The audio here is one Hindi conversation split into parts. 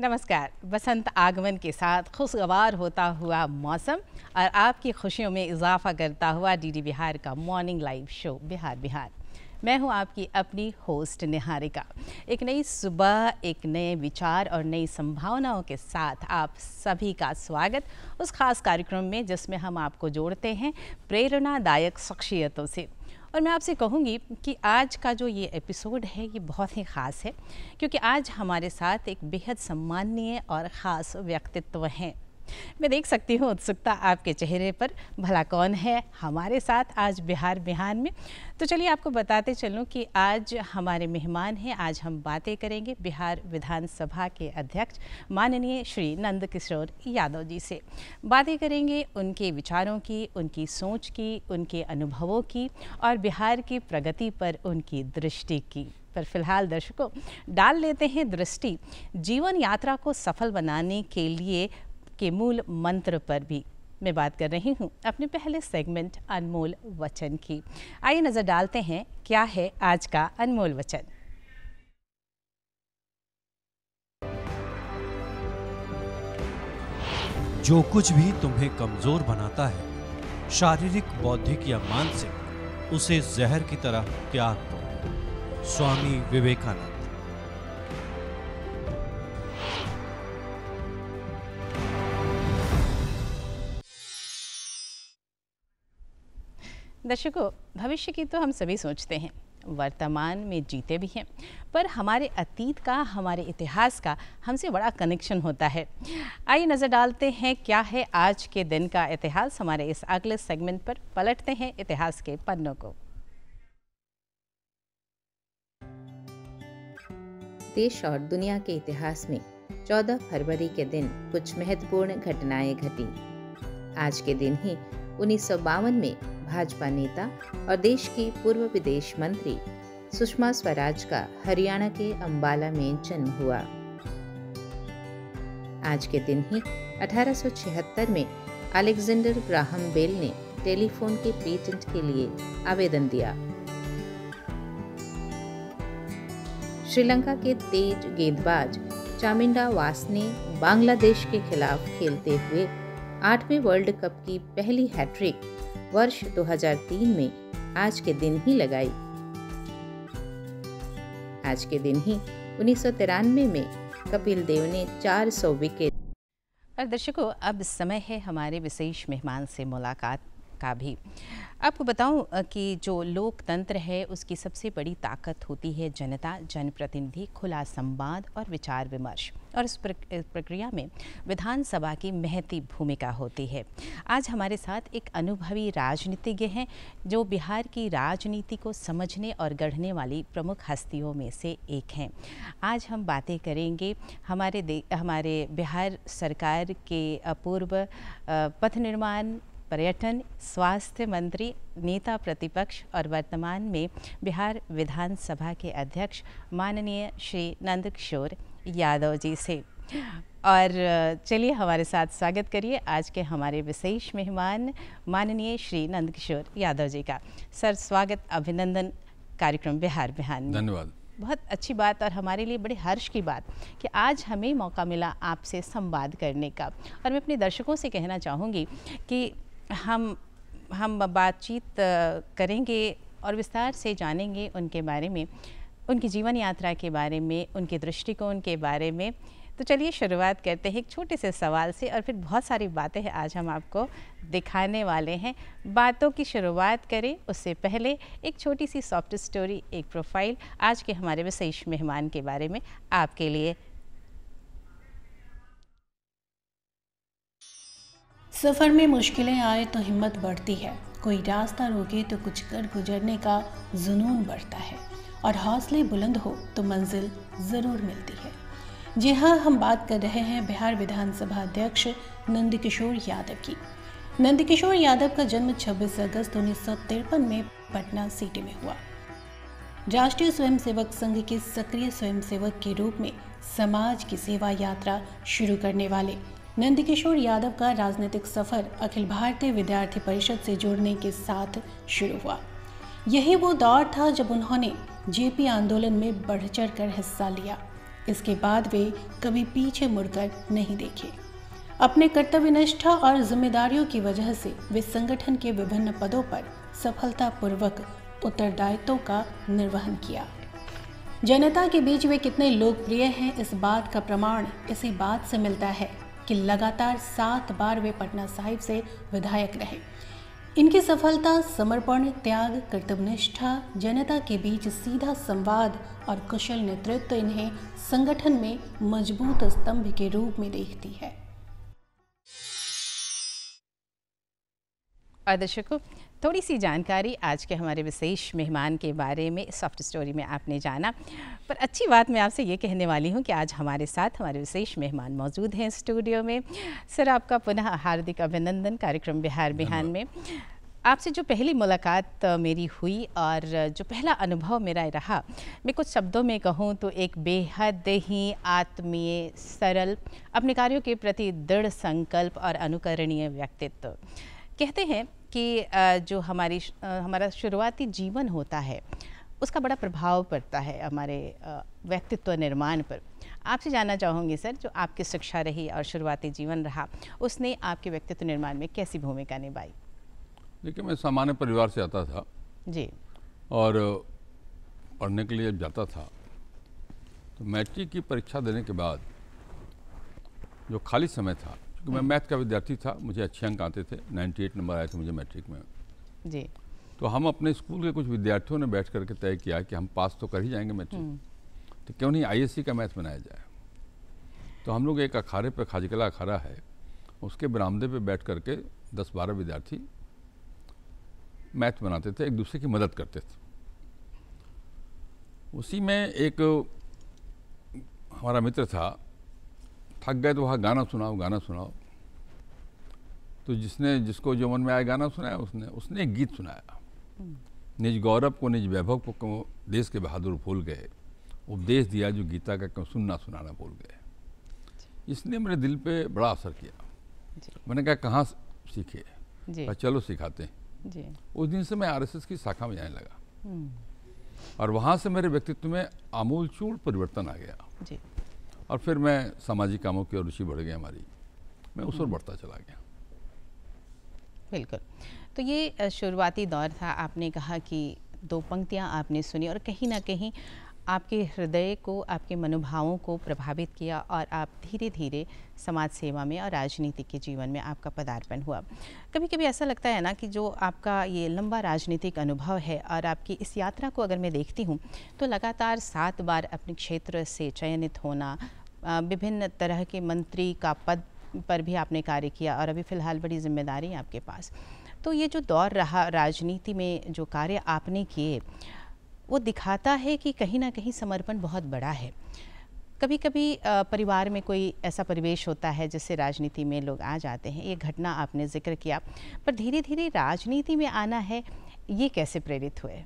नमस्कार। बसंत आगमन के साथ खुशगवार होता हुआ मौसम और आपकी खुशियों में इजाफा करता हुआ डीडी बिहार का morning live show Bihar Bihar. मैं हूं आपकी अपनी होस्ट निहारिका। एक नई सुबह, एक नए विचार और नई संभावनाओं के साथ आप सभी का स्वागत उस खास कार्यक्रम में जिसमें हम आपको जोड़ते हैं प्रेरणादायक शख्सियतों से। और मैं आपसे कहूँगी कि आज का जो ये एपिसोड है ये बहुत ही ख़ास है, क्योंकि आज हमारे साथ एक बेहद सम्माननीय और ख़ास व्यक्तित्व हैं। मैं देख सकती हूँ उत्सुकता आपके चेहरे पर। भला कौन है हमारे साथ आज बिहार बिहार में? तो चलिए आपको बताते चलूँ कि आज हमारे मेहमान हैं। आज हम बातें करेंगे बिहार विधानसभा के अध्यक्ष माननीय श्री नंद किशोर यादव जी से। बातें करेंगे उनके विचारों की, उनकी सोच की, उनके अनुभवों की और बिहार की प्रगति पर उनकी दृष्टि की। पर फिलहाल दर्शकों, डाल लेते हैं दृष्टि जीवन यात्रा को सफल बनाने के लिए के मूल मंत्र पर भी। मैं बात कर रही हूँ अपने पहले सेगमेंट अनमोल वचन की। आइए नज़र डालते हैं क्या है आज का अनमोल वचन। जो कुछ भी तुम्हें कमजोर बनाता है, शारीरिक, बौद्धिक या मानसिक, उसे जहर की तरह त्याग दो। स्वामी विवेकानंद। दर्शकों, भविष्य की तो हम सभी सोचते हैं, वर्तमान में जीते भी हैं, पर हमारे अतीत का, हमारे इतिहास का हमसे बड़ा कनेक्शन होता है। आइए नज़र डालते हैं क्या है आज के दिन का इतिहास। हमारे इस अगले सेगमेंट पर पलटते हैं इतिहास के पन्नों को। देश और दुनिया के इतिहास में 14 फरवरी के दिन कुछ महत्वपूर्ण घटनाएं घटी। आज के दिन ही 1952 में भाजपा नेता और देश की पूर्व विदेश मंत्री सुषमा स्वराज का हरियाणा के अंबाला में जन्म हुआ। आज के दिन ही 1876 में अलेक्जेंडर ग्राहम बेल ने टेलीफोन के पेटेंट के लिए आवेदन दिया। श्रीलंका के तेज गेंदबाज चामिंडा वास ने बांग्लादेश के खिलाफ खेलते हुए 8वें वर्ल्ड कप की पहली हैट्रिक वर्ष 2003 में आज के दिन ही लगाई। आज के दिन ही 1993 में कपिल देव ने 400 विकेट। और दर्शकों, अब समय है हमारे विशेष मेहमान से मुलाकात का भी। आपको बताऊं कि जो लोकतंत्र है उसकी सबसे बड़ी ताकत होती है जनता, जनप्रतिनिधि, खुला संवाद और विचार विमर्श। और इस प्रक्रिया में विधानसभा की महती भूमिका होती है। आज हमारे साथ एक अनुभवी राजनीतिज्ञ हैं जो बिहार की राजनीति को समझने और गढ़ने वाली प्रमुख हस्तियों में से एक हैं। आज हम बातें करेंगे हमारे बिहार सरकार के पूर्व पथ निर्माण, पर्यटन, स्वास्थ्य मंत्री, नेता प्रतिपक्ष और वर्तमान में बिहार विधानसभा के अध्यक्ष माननीय श्री नंद किशोर यादव जी से। और चलिए हमारे साथ स्वागत करिए आज के हमारे विशेष मेहमान माननीय श्री नंद किशोर यादव जी का। सर, स्वागत, अभिनंदन कार्यक्रम बिहार बिहार में। धन्यवाद। बहुत अच्छी बात और हमारे लिए बड़े हर्ष की बात कि आज हमें मौका मिला आपसे संवाद करने का। और मैं अपने दर्शकों से कहना चाहूँगी कि हम बातचीत करेंगे और विस्तार से जानेंगे उनके बारे में, उनकी जीवन यात्रा के बारे में, उनके दृष्टिकोण के बारे में। तो चलिए शुरुआत करते हैं एक छोटे से सवाल से और फिर बहुत सारी बातें हैं आज हम आपको दिखाने वाले हैं। बातों की शुरुआत करें उससे पहले एक छोटी सी सॉफ्ट स्टोरी, एक प्रोफाइल आज के हमारे विशेष मेहमान के बारे में आपके लिए। सफ़र में मुश्किलें आए तो हिम्मत बढ़ती है, कोई रास्ता रोके तो कुछ कर गुजरने का जुनून बढ़ता है, और हौसले बुलंद हो तो मंजिल ज़रूर मिलती है। जी हाँ, हम बात कर रहे हैं बिहार विधानसभा अध्यक्ष नंद किशोर यादव की। नंद किशोर यादव का जन्म 26 अगस्त 1953 में पटना सिटी में हुआ। राष्ट्रीय स्वयंसेवक संघ के सक्रिय स्वयंसेवक के रूप में समाज की सेवा यात्रा शुरू करने वाले नंद किशोर यादव का राजनीतिक सफर अखिल भारतीय विद्यार्थी परिषद से जुड़ने के साथ शुरू हुआ। यही वो दौर था जब उन्होंने जेपी आंदोलन में बढ़ चढ़ कर हिस्सा लिया। इसके बाद वे कभी पीछे मुड़कर नहीं देखे। अपने कर्तव्यनिष्ठा और जिम्मेदारियों की वजह से वे संगठन के विभिन्न पदों पर सफलतापूर्वक उत्तरदायित्वों का निर्वहन किया। जनता के बीच वे कितने लोकप्रिय हैं, इस बात का प्रमाण इसी बात से मिलता है कि लगातार 7 बार वे पटना साहिब से विधायक रहे। इनकी सफलता, समर्पण, त्याग, कर्तव्यनिष्ठा, जनता के बीच सीधा संवाद और कुशल नेतृत्व इन्हें संगठन में मजबूत स्तंभ के रूप में देखती है। और दर्शकों, थोड़ी सी जानकारी आज के हमारे विशेष मेहमान के बारे में सॉफ्ट स्टोरी में आपने जाना, पर अच्छी बात मैं आपसे ये कहने वाली हूँ कि आज हमारे साथ हमारे विशेष मेहमान मौजूद हैं स्टूडियो में। सर, आपका पुनः हार्दिक अभिनंदन कार्यक्रम बिहार बिहान में। आपसे जो पहली मुलाकात मेरी हुई और जो पहला अनुभव मेरा रहा, मैं कुछ शब्दों में कहूँ तो एक बेहद ही आत्मीय, सरल, अपने कार्यों के प्रति दृढ़ संकल्प और अनुकरणीय व्यक्तित्व। कहते हैं कि जो हमारा शुरुआती जीवन होता है उसका बड़ा प्रभाव पड़ता है हमारे व्यक्तित्व निर्माण पर। आपसे जानना चाहूँगी सर, जो आपकी शिक्षा रही और शुरुआती जीवन रहा, उसने आपके व्यक्तित्व निर्माण में कैसी भूमिका निभाई? देखिए, मैं सामान्य परिवार से आता था जी, और पढ़ने के लिए जब जाता था तो मैट्रिक की परीक्षा देने के बाद जो खाली समय था, क्योंकि मैं मैथ का विद्यार्थी था, मुझे अच्छे अंक आते थे, 98 नंबर आए थे मुझे मैट्रिक में जी, तो हम अपने स्कूल के कुछ विद्यार्थियों ने बैठ करके तय किया कि हम पास तो कर ही जाएंगे मैट्रिक, तो क्यों नहीं आईएससी का मैथ बनाया जाए। तो हम लोग एक अखाड़े पे, खाजकला अखाड़ा है, उसके बरामदे पे बैठ करके 10-12 विद्यार्थी मैथ बनाते थे, एक दूसरे की मदद करते थे। उसी में एक हमारा मित्र था, थक गए तो वहाँ गाना सुनाओ गाना सुनाओ, तो जिसको जो मन में आया गाना सुनाया, उसने एक गीत सुनाया, निज गौरव को निज वैभव को देश के बहादुर भूल गए, उपदेश दिया जो गीता का क्यों सुनना सुनाना भूल गए। इसने मेरे दिल पे बड़ा असर किया। मैंने कहा कहाँ सीखे? कहा चलो सिखाते हैं। जी। उस दिन से मैं आरएसएस की शाखा में जाने लगा और वहाँ से मेरे व्यक्तित्व में आमूलचूल परिवर्तन आ गया जी। और फिर मैं सामाजिक कामों की ओर रुचि बढ़ गई हमारी, मैं उस ओर बढ़ता चला गया। बिल्कुल। तो ये शुरुआती दौर था, आपने कहा कि 2 पंक्तियाँ आपने सुनी और कहीं ना कहीं आपके हृदय को, आपके मनोभावों को प्रभावित किया और आप धीरे धीरे समाज सेवा में और राजनीति के जीवन में आपका पदार्पण हुआ। कभी कभी ऐसा लगता है ना कि जो आपका ये लंबा राजनीतिक अनुभव है और आपकी इस यात्रा को अगर मैं देखती हूँ तो लगातार 7 बार अपने क्षेत्र से चयनित होना, विभिन्न तरह के मंत्री का पद पर भी आपने कार्य किया और अभी फ़िलहाल बड़ी जिम्मेदारी है आपके पास। तो ये जो दौर रहा राजनीति में, जो कार्य आपने किए, वो दिखाता है कि कहीं ना कहीं समर्पण बहुत बड़ा है। कभी कभी परिवार में कोई ऐसा परिवेश होता है जिससे राजनीति में लोग आ जाते हैं, ये घटना आपने जिक्र किया, पर धीरे धीरे राजनीति में आना है, ये कैसे प्रेरित हुए?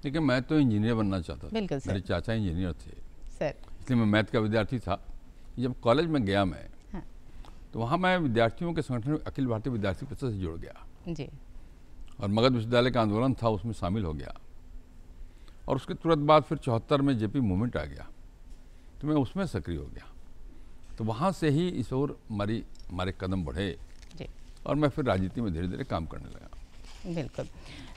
देखिए, मैं तो इंजीनियर बनना चाहता था। बिल्कुल सर। मेरे चाचा इंजीनियर थे सर, इसलिए मैं मैथ का विद्यार्थी था। जब कॉलेज में गया मैं, हाँ। तो वहाँ मैं विद्यार्थियों के संगठन में अखिल भारतीय विद्यार्थी परिषद से जुड़ गया जी। और मगध विश्वविद्यालय का आंदोलन था, उसमें शामिल हो गया और उसके तुरंत बाद फिर 74 में जेपी मूवमेंट आ गया, तो मैं उसमें सक्रिय हो गया। तो वहाँ से ही इस ओर हमारे कदम बढ़े जी। और मैं फिर राजनीति में धीरे धीरे काम करने लगा। बिल्कुल।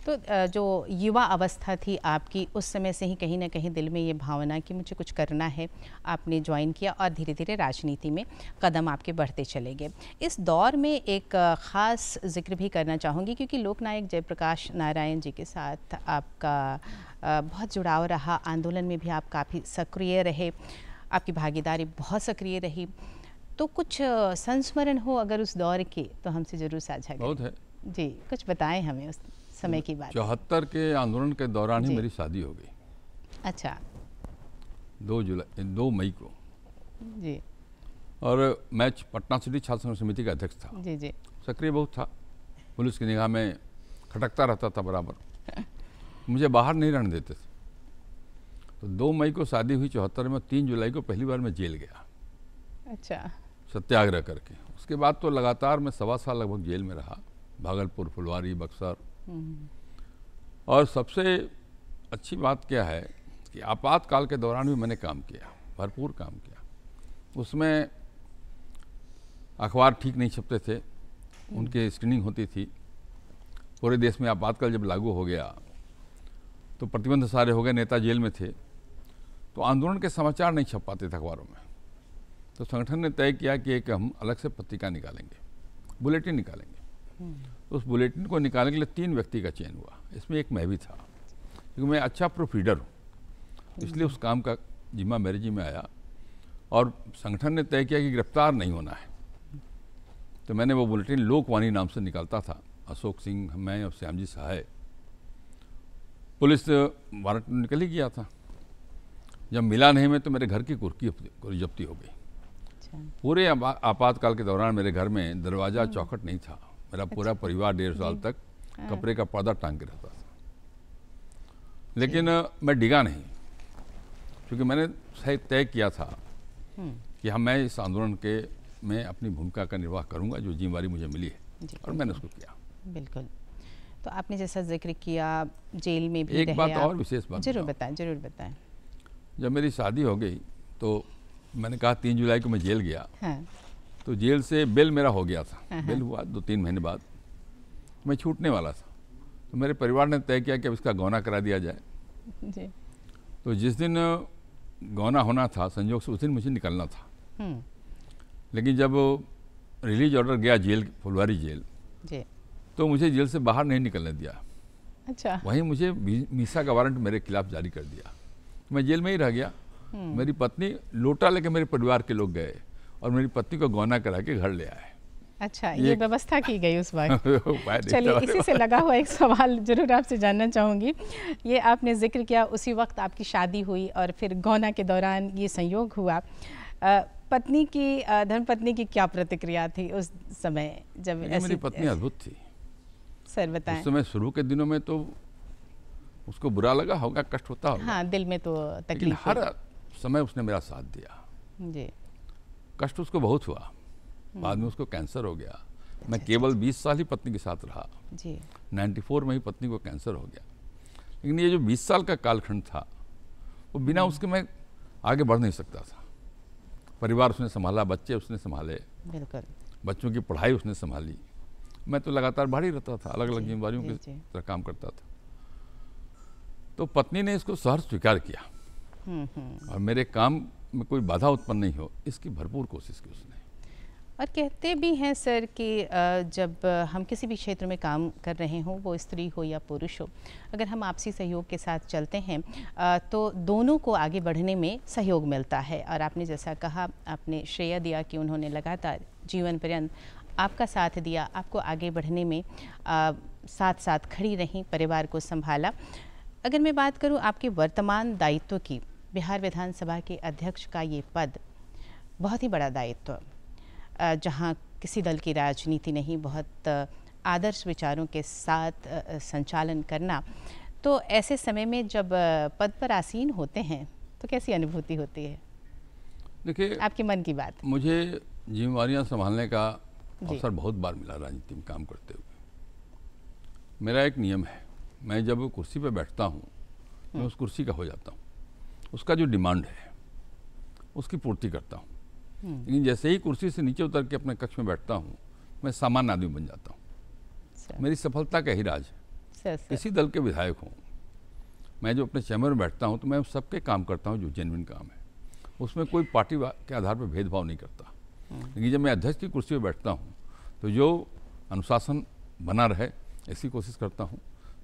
तो जो युवा अवस्था थी आपकी, उस समय से ही कहीं ना कहीं दिल में ये भावना कि मुझे कुछ करना है, आपने ज्वाइन किया और धीरे धीरे राजनीति में कदम आपके बढ़ते चले गए। इस दौर में एक ख़ास जिक्र भी करना चाहूँगी क्योंकि लोकनायक जयप्रकाश नारायण जी के साथ आपका बहुत जुड़ाव रहा, आंदोलन में भी आप काफ़ी सक्रिय रहे, आपकी भागीदारी बहुत सक्रिय रही। तो कुछ संस्मरण हो अगर उस दौर के, तो हमसे ज़रूर साझा करें। बहुत है जी, कुछ बताएं हमें उस समय की बात। 74 के आंदोलन के दौरान ही मेरी शादी हो गई। अच्छा। 2 मई को जी। और मैं पटना सिटी छात्र संघ समिति का अध्यक्ष था। जी जी। सक्रिय बहुत था, पुलिस की निगाह में खटकता रहता था बराबर, मुझे बाहर नहीं रहने देते थे। तो 2 मई को शादी हुई 74 में, 3 जुलाई को पहली बार मैं जेल गया। अच्छा। सत्याग्रह करके। उसके बाद तो लगातार मैं 1.25 साल लगभग जेल में रहा, भागलपुर, फुलवारी, बक्सर। और सबसे अच्छी बात क्या है कि आपातकाल के दौरान भी मैंने काम किया। भरपूर काम किया। उसमें अखबार ठीक नहीं छपते थे, उनके स्क्रीनिंग होती थी। पूरे देश में आपातकाल जब लागू हो गया तो प्रतिबंध सारे हो गए, नेता जेल में थे, तो आंदोलन के समाचार नहीं छप पाते थे अखबारों में। तो संगठन ने तय किया कि एक हम अलग से पत्रिका निकालेंगे, बुलेटिन निकालेंगे। तो उस बुलेटिन को निकालने के लिए 3 व्यक्ति का चयन हुआ, इसमें एक मैं भी था, क्योंकि मैं अच्छा प्रूफ रीडर हूँ, इसलिए उस काम का जिम्मा मेरे जी में आया। और संगठन ने तय किया कि गिरफ्तार नहीं होना है, तो मैंने वो बुलेटिन लोकवाणी नाम से निकालता था। अशोक सिंह, मैं और श्याम जी सहाय। पुलिस वारंट निकल ही गया था। जब मिला नहीं मैं तो मेरे घर की कुर्की जब्ती हो गई। पूरे आपातकाल के दौरान मेरे घर में दरवाज़ा चौखट नहीं था। मेरा पूरा परिवार 1.5 साल तक कपड़े का पर्दा टांग के रहता था। लेकिन मैं डिगा नहीं, क्योंकि मैंने सही तय किया था कि मैं इस आंदोलन के में अपनी भूमिका का निर्वाह करूंगा, जो जिम्मेवारी मुझे मिली है, और मैंने उसको किया। बिल्कुल। तो आपने जैसा जिक्र किया जेल में भी एक बात और विशेष बात जरूर बताएं, जरूर बताएं। जब मेरी शादी हो गई तो मैंने कहा 3 जुलाई को मैं जेल गया। हाँ। तो जेल से बेल मेरा हो गया था। बेल हुआ 2-3 महीने बाद, मैं छूटने वाला था। तो मेरे परिवार ने तय किया कि अब इसका गौना करा दिया जाए जी। तो जिस दिन गौना होना था, संयोग से उस दिन मुझे निकलना था। लेकिन जब रिलीज ऑर्डर गया जेल, फुलवारी जेल जी, तो मुझे जेल से बाहर नहीं निकलने दिया। अच्छा। वहीं मुझे मीसा का वारंट मेरे खिलाफ जारी कर दिया। मैं जेल में ही रह गया। मेरी पत्नी लोटा लेके मेरे परिवार के लोग गए और मेरी पत्नी को गौना करा के घर ले आए। अच्छा, ये व्यवस्था की गई उस वक्त। चलिए, इसी से लगा हुआ एक सवाल जरूर आपसे जानना चाहूँगी। ये आपने जिक्र किया उसी वक्त आपकी शादी हुई और फिर गौना के दौरान ये संयोग हुआ। पत्नी की, धर्मपत्नी की क्या प्रतिक्रिया थी उस समय जब मेरी पत्नी अद्भुत थी। सर बताएं। उस समय शुरू के दिनों में तो उसको बुरा लगा होगा, कष्ट होता होगा। हाँ, दिल में तो तकलीफ। हर समय उसने मेरा साथ दिया जी। कष्ट उसको बहुत हुआ, बाद में उसको कैंसर हो गया। मैं केवल 20 साल ही पत्नी के साथ रहा जी। 94 में ही पत्नी को कैंसर हो गया। लेकिन ये जो 20 साल का कालखंड था, वो बिना उसके मैं आगे बढ़ नहीं सकता था। परिवार उसने संभाला, बच्चे उसने संभाले, बिल्कुल, बच्चों की पढ़ाई उसने संभाली। मैं तो लगातार बाहर ही रहता था, अलग अलग जिम्मेदारियों की तरह काम करता था। तो पत्नी ने इसको सहर्ष स्वीकार किया और मेरे काम में कोई बाधा उत्पन्न नहीं हो, इसकी भरपूर कोशिश की उसने। और कहते भी हैं सर कि जब हम किसी भी क्षेत्र में काम कर रहे हों, वो स्त्री हो या पुरुष हो, अगर हम आपसी सहयोग के साथ चलते हैं तो दोनों को आगे बढ़ने में सहयोग मिलता है। और आपने जैसा कहा, आपने श्रेय दिया कि उन्होंने लगातार जीवन पर्यंत आपका साथ दिया, आपको आगे बढ़ने में साथ साथ खड़ी रहीं, परिवार को संभाला। अगर मैं बात करूं आपके वर्तमान दायित्व की, बिहार विधानसभा के अध्यक्ष का ये पद बहुत ही बड़ा दायित्व, जहां किसी दल की राजनीति नहीं, बहुत आदर्श विचारों के साथ संचालन करना, तो ऐसे समय में जब पद पर आसीन होते हैं तो कैसी अनुभूति होती है? देखिए, आपके मन की बात। मुझे जिम्मेवारियां संभालने का अवसर बहुत बार मिला राजनीति में काम करते हुए। मेरा एक नियम है, मैं जब कुर्सी पर बैठता हूँ मैं उस कुर्सी का हो जाता हूँ, उसका जो डिमांड है उसकी पूर्ति करता हूँ। लेकिन जैसे ही कुर्सी से नीचे उतर के अपने कक्ष में बैठता हूँ, मैं सामान्य आदमी बन जाता हूँ। मेरी सफलता का ही राज है। किसी दल के विधायक हों, मैं जो अपने चैम्बर में बैठता हूँ तो मैं उस सबके काम करता हूँ जो जेन्युइन काम है, उसमें कोई पार्टी के आधार पर भेदभाव नहीं करता। लेकिन जब मैं अध्यक्ष की कुर्सी पर बैठता हूँ तो जो अनुशासन बना रहे इसकी कोशिश करता हूँ,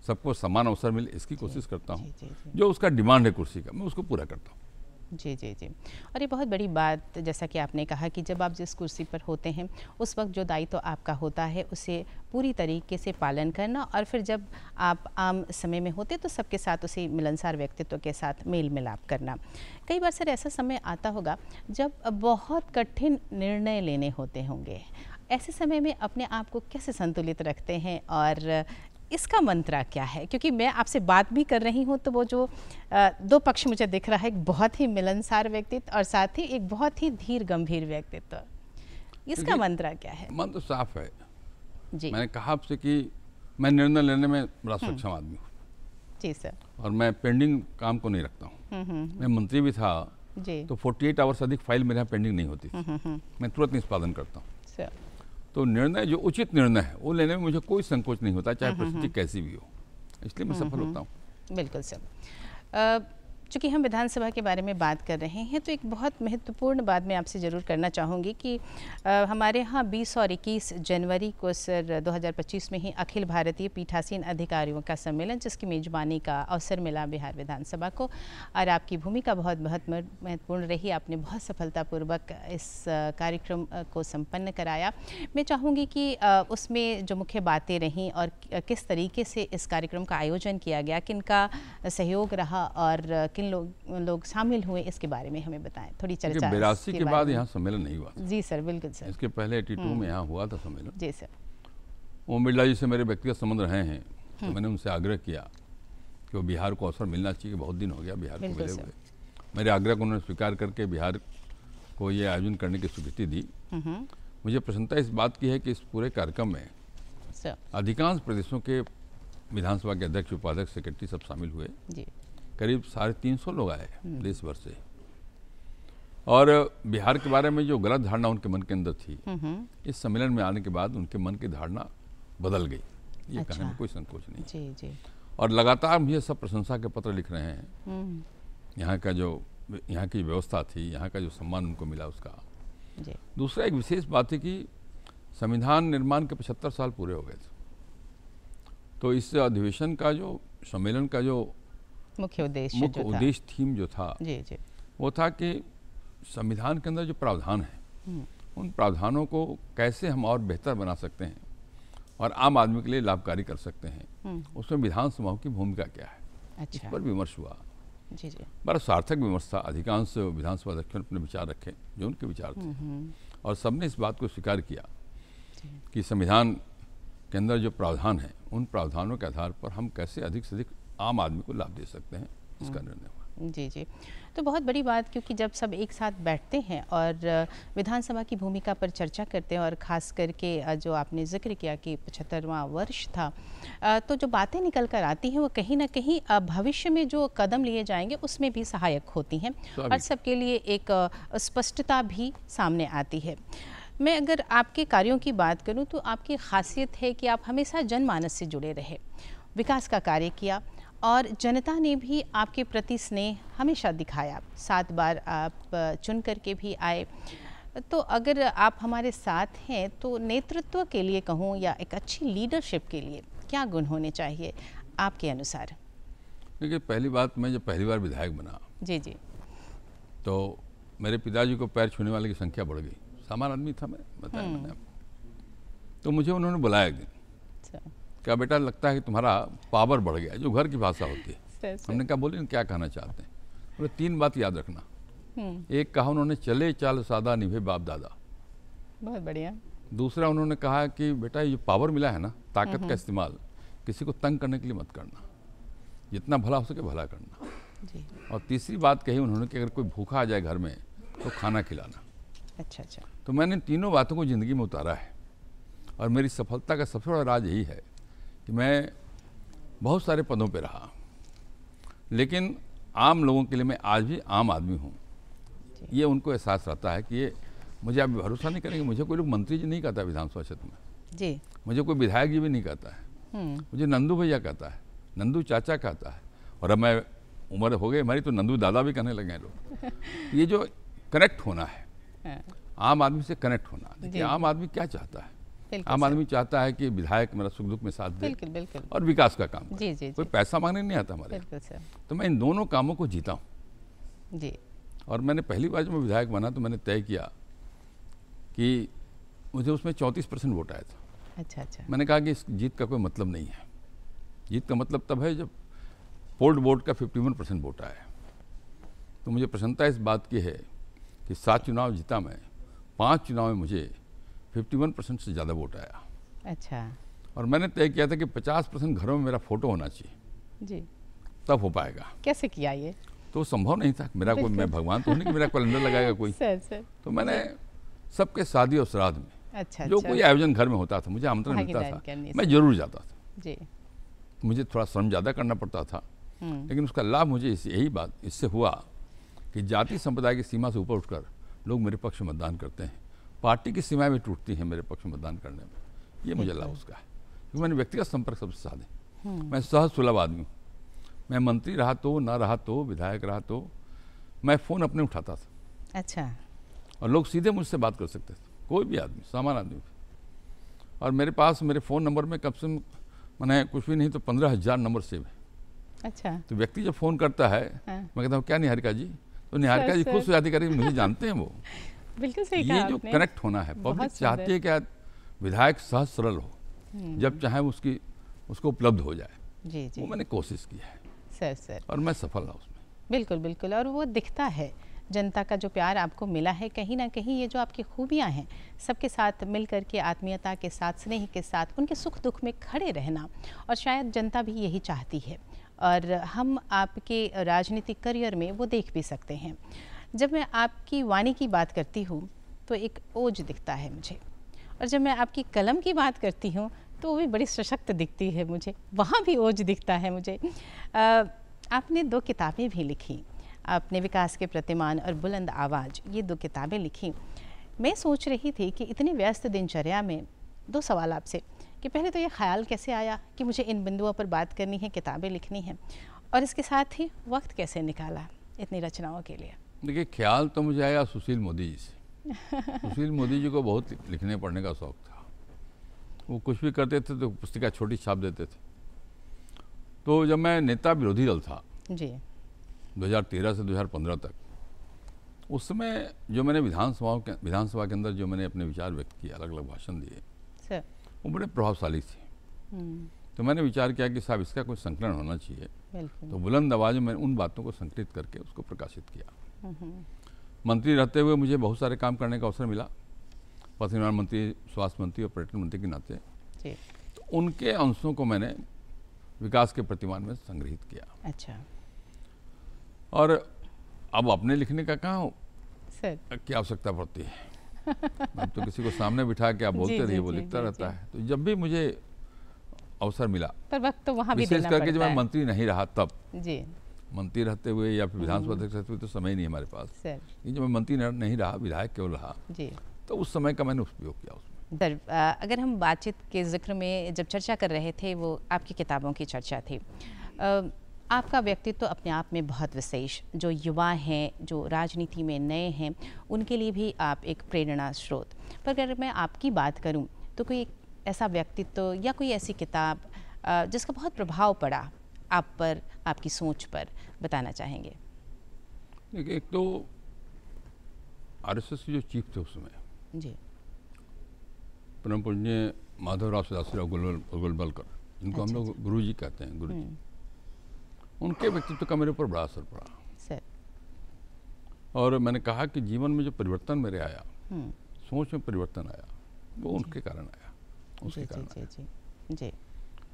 सबको समान अवसर मिले इसकी कोशिश करता हूँ, जो उसका डिमांड है कुर्सी का मैं उसको पूरा करता हूँ। जी जी जी। और ये बहुत बड़ी बात, जैसा कि आपने कहा कि जब आप जिस कुर्सी पर होते हैं उस वक्त जो दायित्व आपका होता है उसे पूरी तरीके से पालन करना, और फिर जब आप आम समय में होते तो सबके साथ उसी मिलनसार व्यक्तित्व के साथ मेल मिलाप करना। कई बार सर ऐसा समय आता होगा जब बहुत कठिन निर्णय लेने होते होंगे, ऐसे समय में अपने आप को कैसे संतुलित रखते हैं और इसका मंत्र क्या है? क्योंकि मैं आपसे बात भी कर रही हूँ तो वो जो दो पक्ष मुझे दिख रहा है, एक बहुत ही मिलनसार व्यक्तित्व और साथ ही एक बहुत ही धीर गंभीर व्यक्तित्व, इसका मंत्र क्या है? मंत्र साफ है जी। मैंने कहा आपसे कि मैं निर्णय लेने में बड़ा सक्षम आदमी हूँ। जी सर। और मैं पेंडिंग काम को नहीं रखता हूँ। मैं मंत्री भी था जी। तो 48 आवर्स अधिक फाइल मेरे यहाँ पेंडिंग नहीं होती थी। मैं तुरंत निष्पादन करता हूँ। तो निर्णय जो उचित निर्णय है वो लेने में मुझे कोई संकोच नहीं होता, चाहे परिस्थिति कैसी भी हो, इसलिए मैं सफल होता हूँ। बिल्कुल सर। चूँकि हम विधानसभा के बारे में बात कर रहे हैं तो एक बहुत महत्वपूर्ण बात मैं आपसे ज़रूर करना चाहूँगी कि हमारे यहाँ 20 और 21 जनवरी को सर 2025 में ही अखिल भारतीय पीठासीन अधिकारियों का सम्मेलन, जिसकी मेज़बानी का अवसर मिला बिहार विधानसभा को, और आपकी भूमिका बहुत बहुत महत्वपूर्ण रही। आपने बहुत सफलतापूर्वक इस कार्यक्रम को संपन्न कराया। मैं चाहूँगी कि उसमें जो मुख्य बातें रहीं और किस तरीके से इस कार्यक्रम का आयोजन किया गया, किन का सहयोग रहा और किन लोग शामिल हुए, इसके बारे में हमें बताएं, थोड़ी चर्चा। 82 के बाद यहाँ सम्मेलन नहीं हुआ। जी सर, बिल्कुल सर। इसके पहले 82 में यहाँ हुआ था सम्मेलन। जी सर। ओम बिरला जी से मेरे व्यक्तिगत संबंध रहे हैं, तो मैंने उनसे आग्रह किया कि वो बिहार को अवसर मिलना चाहिए, बहुत दिन हो गया बिहार को मिले हुए। मेरे आग्रह को उन्होंने स्वीकार करके बिहार को ये आयोजन करने की स्वीकृति दी। मुझे प्रसन्नता इस बात की है कि इस पूरे कार्यक्रम में अधिकांश प्रदेशों के विधानसभा के अध्यक्ष, उपाध्यक्ष, सेक्रेटरी सब शामिल हुए। जी। करीब 350 लोग आए देश भर से, और बिहार के बारे में जो गलत धारणा उनके मन के अंदर थी, इस सम्मेलन में आने के बाद उनके मन की धारणा बदल गई, ये कहने में कोई संकोच नहीं। जी जी। और लगातार मुझे सब प्रशंसा के पत्र लिख रहे हैं। यहाँ की व्यवस्था थी, यहाँ का जो सम्मान उनको मिला उसका। जी। दूसरा एक विशेष बात है कि संविधान निर्माण के 75 साल पूरे हो गए थे, तो इस अधिवेशन का जो सम्मेलन का जो मुख्य उद्देश्य थीम जो था, जी जी, वो था कि संविधान के अंदर जो प्रावधान है उन प्रावधानों को कैसे हम और बेहतर बना सकते हैं और आम आदमी के लिए लाभकारी कर सकते हैं, उसमें विधानसभाओं की भूमिका क्या है। अच्छा। इस पर विमर्श हुआ। जी जी। बड़ा सार्थक विमर्श था। अधिकांश विधानसभा अध्यक्षों ने अपने विचार रखे जो उनके विचार थे, और सबने इस बात को स्वीकार किया कि संविधान के अंदर जो प्रावधान है उन प्रावधानों के आधार पर हम कैसे अधिक से अधिक आम आदमी को लाभ दे सकते हैं, इसका निर्णय हुआ। जी जी। तो बहुत बड़ी बात, क्योंकि जब सब एक साथ बैठते हैं और विधानसभा की भूमिका पर चर्चा करते हैं, और ख़ास करके जो आपने जिक्र किया कि 75वां वर्ष था, तो जो बातें निकल कर आती हैं वो कहीं ना कहीं भविष्य में जो कदम लिए जाएंगे उसमें भी सहायक होती हैं, और सबके लिए एक स्पष्टता भी सामने आती है। मैं अगर आपके कार्यों की बात करूं तो आपकी खासियत है कि आप हमेशा जनमानस से जुड़े रहे, विकास का कार्य किया, और जनता ने भी आपके प्रति स्नेह हमेशा दिखाया। 7 बार आप चुन करके भी आए। तो अगर आप हमारे साथ हैं तो नेतृत्व के लिए कहूँ या एक अच्छी लीडरशिप के लिए क्या गुण होने चाहिए आपके अनुसार? देखिए, पहली बात, मैं जब पहली बार विधायक बना, जी जी, तो मेरे पिताजी को पैर छूने वाले की संख्या बढ़ गई। सामान्य आदमी था मैं, बताया मैंने आपको। तो मुझे उन्होंने बुलाया एक दिन, क्या बेटा लगता है कि तुम्हारा पावर बढ़ गया, जो घर की भाषा होती है। हमने कहा, बोले क्या कहना चाहते हैं? बोले 3 बात याद रखना। एक कहा उन्होंने, चले चाल सादा निभे बाप दादा। बहुत बढ़िया। दूसरा उन्होंने कहा कि बेटा ये पावर मिला है ना, ताकत का इस्तेमाल किसी को तंग करने के लिए मत करना, जितना भला हो सके भला करना जी। और तीसरी बात कही उन्होंने कि अगर कोई भूखा आ जाए घर में तो खाना खिलाना। अच्छा अच्छा। तो मैंने तीनों बातों को ज़िंदगी में उतारा है, और मेरी सफलता का सबसे बड़ा राज यही है कि मैं बहुत सारे पदों पे रहा, लेकिन आम लोगों के लिए मैं आज भी आम आदमी हूँ। ये उनको एहसास रहता है कि ये, मुझे आप भरोसा नहीं करेंगे, मुझे कोई लोग मंत्री जी नहीं कहता विधानसभा क्षेत्र में जी, मुझे कोई विधायक जी भी नहीं कहता है, मुझे नंदू भैया कहता है, नंदू चाचा कहता है, और अब मैं उम्र हो गई हमारी तो नंदू दादा भी कहने लगे हैं लोग। ये जो कनेक्ट होना है, आम आदमी से कनेक्ट होना। देखिए, आम आदमी क्या चाहता है? आम आदमी चाहता है कि विधायक मेरा सुख दुख में साथ दे, बिल्कुल बिल्कुल, और विकास का काम जी, जी, कोई पैसा मांगने नहीं आता हमारे, तो मैं इन दोनों कामों को जीता हूँ जी। और मैंने पहली बार जब मैं विधायक बना तो मैंने तय किया कि मुझे उसमें 34% वोट आया था। अच्छा अच्छा। मैंने कहा कि इस जीत का कोई मतलब नहीं है, जीत का मतलब तब है जब पोल्ड वोट का 51% वोट आया। तो मुझे प्रसन्नता इस बात की है कि 7 चुनाव जीता मैं, 5 चुनाव में मुझे 51% से ज़्यादा वोट आया। अच्छा। और मैंने तय किया था कि 50% घरों में मेरा फोटो होना चाहिए जी, तब हो पाएगा। कैसे किया ये? तो संभव नहीं था, मेरा कोई, मैं भगवान तो नहीं कि मेरा कैलेंडर लगाएगा कोई। सर। तो मैंने सबके शादी और श्राद्ध में जो कोई आयोजन घर में होता था, मुझे आमंत्रण मिलता था, मैं जरूर जाता था जी। मुझे थोड़ा श्रम ज़्यादा करना पड़ता था, लेकिन उसका लाभ मुझे यही बात इससे हुआ कि जाति संप्रदाय की सीमा से ऊपर उठकर लोग मेरे पक्ष में मतदान करते हैं। पार्टी की सीमाएं भी टूटती हैं मेरे पक्ष में मतदान करने में, ये मुझे लाभ उसका है, क्योंकि मैंने व्यक्तिगत संपर्क सबसे साधे। मैं सहज सुलभ आदमी हूँ। मैं मंत्री रहा तो, ना रहा तो, विधायक रहा तो, मैं फ़ोन अपने उठाता था। अच्छा। और लोग सीधे मुझसे बात कर सकते थे, कोई भी आदमी, सामान्य आदमी। और मेरे पास मेरे फ़ोन नंबर में कम से कम मैंने कुछ भी नहीं तो 15,000 नंबर सेव है। अच्छा। तो व्यक्ति जब फ़ोन करता है, हाँ। मैं कहता हूँ क्या निहारिका जी, तो निहारिका जी सर। खुश हो जाती, करें मुझे जानते हैं वो। बिल्कुल सही ये कहा जो आपने। कनेक्ट होना है, पब्लिक बहुत चाहती है कि विधायक सहज सरल हो, जब चाहे उसको उपलब्ध हो जाए। जी जी। वो मैंने कोशिश की है सर और मैं सफल रहा उसमें। बिल्कुल बिल्कुल, और वो दिखता है, जनता का जो प्यार आपको मिला है, कहीं ना कहीं ये जो आपकी खूबियाँ हैं, सबके साथ मिल कर के, आत्मीयता के साथ, स्नेह के साथ, उनके सुख दुख में खड़े रहना, और शायद जनता भी यही चाहती है, और हम आपके राजनीतिक करियर में वो देख भी सकते हैं। जब मैं आपकी वाणी की बात करती हूँ तो एक ओज दिखता है मुझे, और जब मैं आपकी कलम की बात करती हूँ तो वो भी बड़ी सशक्त दिखती है मुझे, वहाँ भी ओज दिखता है मुझे। आपने 2 किताबें भी लिखी, आपने विकास के प्रतिमान और बुलंद आवाज़, ये 2 किताबें लिखी। मैं सोच रही थी कि इतनी व्यस्त दिनचर्या में 2 सवाल आपसे, कि पहले तो ये ख्याल कैसे आया कि मुझे इन बिंदुओं पर बात करनी है, किताबें लिखनी है, और इसके साथ ही वक्त कैसे निकाला इतनी रचनाओं के लिए? देखिए, ख्याल तो मुझे आया सुशील मोदी जी से। सुशील मोदी जी को बहुत लिखने पढ़ने का शौक था। वो कुछ भी करते थे तो पुस्तिका छोटी छाप देते थे। तो जब मैं नेता विरोधी दल था जी, 2013 से 2015 तक, उस समय जो मैंने विधानसभा के अंदर जो मैंने अपने विचार व्यक्त किए, अलग अलग भाषण दिए, सर। वो बड़े प्रभावशाली थे। तो मैंने विचार किया कि साहब इसका कोई संकलन होना चाहिए। बिल्कुल। तो बुलंद आवाज़ में मैंने उन बातों को संकलित करके उसको प्रकाशित किया। मंत्री रहते हुए मुझे बहुत सारे काम करने का अवसर मिला, पथ निर्माण मंत्री, स्वास्थ्य मंत्री और पर्यटन मंत्री के नाते। जी। तो उनके अंशों को मैंने विकास के प्रतिमान में संग्रहित किया। अच्छा और अब अपने लिखने का कहाँ सर। की आवश्यकता पड़ती है। अब तो किसी को सामने बिठा के आप बोलते रहिए, वो लिखता रहता है। तो जब भी मुझे अवसर मिला, पर वक्त तो वहाँ भी विशेष देना करके जब पड़ता मैं है। मंत्री नहीं रहा तब, जी मंत्री रहते हुए या फिर विधानसभा अध्यक्ष रहते हुए तो समय नहीं हमारे पास। सर। ये जब मैं मंत्री नहीं रहा, विधायक केवल रहा, जी तो उस समय का मैंने उपयोग किया उसमें। सर, अगर हम बातचीत के जिक्र में जब चर्चा कर रहे थे, वो आपकी किताबों की चर्चा थी। आपका व्यक्तित्व तो अपने आप में बहुत विशेष, जो युवा हैं, जो राजनीति में नए हैं, उनके लिए भी आप एक प्रेरणा स्रोत। पर अगर मैं आपकी बात करूं तो कोई ऐसा व्यक्तित्व या कोई ऐसी किताब जिसका बहुत प्रभाव पड़ा आप पर, आपकी सोच पर, बताना चाहेंगे? देखिए, एक तो आरएसएस के जो चीफ थे उस समय, जी। परम पूज्य माधवराव सदाशिवराव गोलवलकर, जिनको हम लोग गुरु जी कहते हैं, गुरु जी, उनके व्यक्तित्व का मेरे ऊपर बड़ा असर पड़ा। सर। और मैंने कहा कि जीवन में जो परिवर्तन मेरे आया, सोच में परिवर्तन आया, वो उनके कारण आया, उसके कारण आया। जी जी।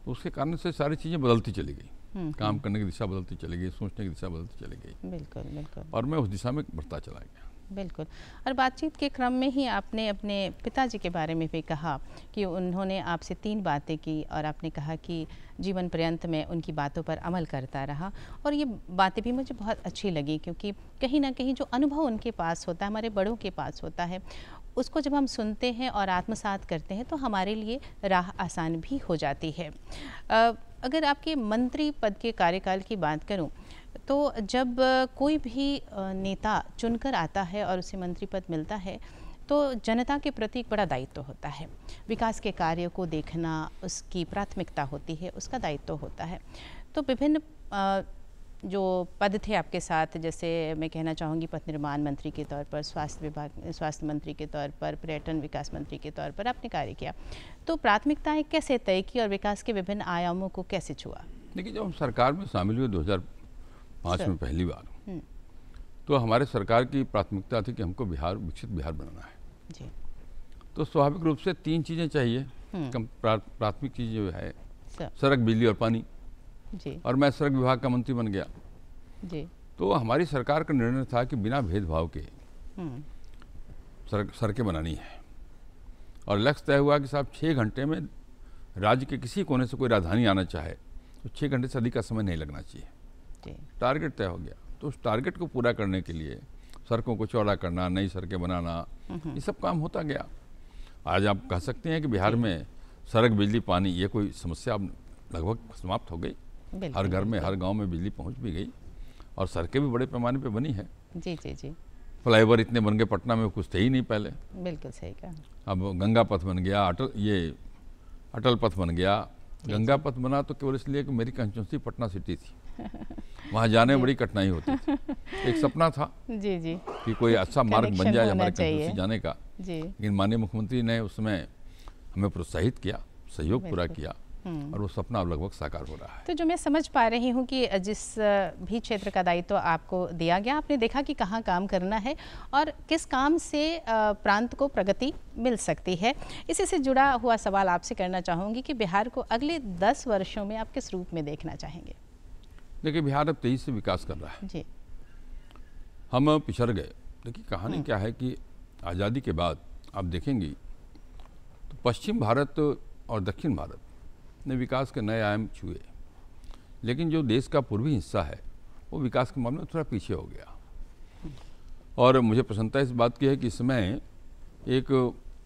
तो उसके कारण से सारी चीज़ें बदलती चली गई, काम करने की दिशा बदलती चली गई, सोचने की दिशा बदलती चली गई। बिल्कुल बिल्कुल। और मैं उस दिशा में बढ़ता चला गया। बिल्कुल। और बातचीत के क्रम में ही आपने अपने पिताजी के बारे में भी कहा कि उन्होंने आपसे 3 बातें की, और आपने कहा कि जीवन पर्यंत में उनकी बातों पर अमल करता रहा। और ये बातें भी मुझे बहुत अच्छी लगी, क्योंकि कहीं ना कहीं जो अनुभव उनके पास होता है, हमारे बड़ों के पास होता है, उसको जब हम सुनते हैं और आत्मसात करते हैं तो हमारे लिए राह आसान भी हो जाती है। अगर आपके मंत्री पद के कार्यकाल की बात करूं तो जब कोई भी नेता चुनकर आता है और उसे मंत्री पद मिलता है तो जनता के प्रति एक बड़ा दायित्व होता है। विकास के कार्य को देखना उसकी प्राथमिकता होती है, उसका दायित्व होता है। तो विभिन्न जो पद थे आपके साथ, जैसे मैं कहना चाहूँगी पथ निर्माण मंत्री के तौर पर, स्वास्थ्य मंत्री के तौर पर, पर्यटन विकास मंत्री के तौर पर आपने कार्य किया। तो प्राथमिकताएं कैसे तय की और विकास के विभिन्न आयामों को कैसे छुआ? देखिए, जब हम सरकार में शामिल हुए 2005 में पहली बार, तो हमारे सरकार की प्राथमिकता थी कि हमको विकसित बिहार बनाना है। जी। तो स्वाभाविक रूप से 3 चीज़ें चाहिए। प्राथमिक चीज़ जो है सड़क, बिजली और पानी। जी। और मैं सड़क विभाग का मंत्री बन गया। जी। तो हमारी सरकार का निर्णय था कि बिना भेदभाव के सड़कें बनानी है। और लक्ष्य तय हुआ कि साहब 6 घंटे में राज्य के किसी कोने से कोई राजधानी आना चाहे तो 6 घंटे से अधिक का समय नहीं लगना चाहिए। जी। टारगेट तय हो गया। तो उस टारगेट को पूरा करने के लिए सड़कों को चौड़ा करना, नई सड़कें बनाना, ये सब काम होता गया। आज आप कह सकते हैं कि बिहार में सड़क, बिजली, पानी ये कोई समस्या अब लगभग समाप्त हो गई। हर घर में, हर गांव में बिजली पहुंच भी गई और सड़कें भी बड़े पैमाने पे बनी है। जी जी जी। फ्लाईओवर इतने बन गए, पटना में कुछ थे ही नहीं पहले। बिल्कुल सही कहा। अब गंगा पथ बन गया, अटल पथ बन गया। गंगा पथ बना तो केवल इसलिए कि मेरी कंस्टिट्यूंसी पटना सिटी थी, वहाँ जाने में बड़ी कठिनाई होती थी। एक सपना था जी जी कि कोई अच्छा मार्ग बन जाए हमारे चाहिए। कंस्टिट्यूंसी जाने का, जी। लेकिन माननीय मुख्यमंत्री ने उसमें हमें प्रोत्साहित किया, सहयोग पूरा किया और वो सपना अब लगभग साकार हो रहा है। तो जो मैं समझ पा रही हूँ कि जिस भी क्षेत्र का दायित्व आपको दिया गया, आपने देखा कि कहाँ काम करना है और किस काम से प्रांत को प्रगति मिल सकती है। इसी से जुड़ा हुआ सवाल आपसे करना चाहूँगी कि बिहार को अगले 10 वर्षों में आप किस रूप में देखना चाहेंगे? देखिए, बिहार अब तेजी से विकास कर रहा है। जी। हम पिछड़ गए। देखिए, कहानी क्या है कि आज़ादी के बाद आप देखेंगी तो पश्चिम भारत और दक्षिण भारत ने विकास के नए आयाम छुए, लेकिन जो देश का पूर्वी हिस्सा है वो विकास के मामले में थोड़ा पीछे हो गया। और मुझे प्रसन्नता इस बात की है कि इस समय एक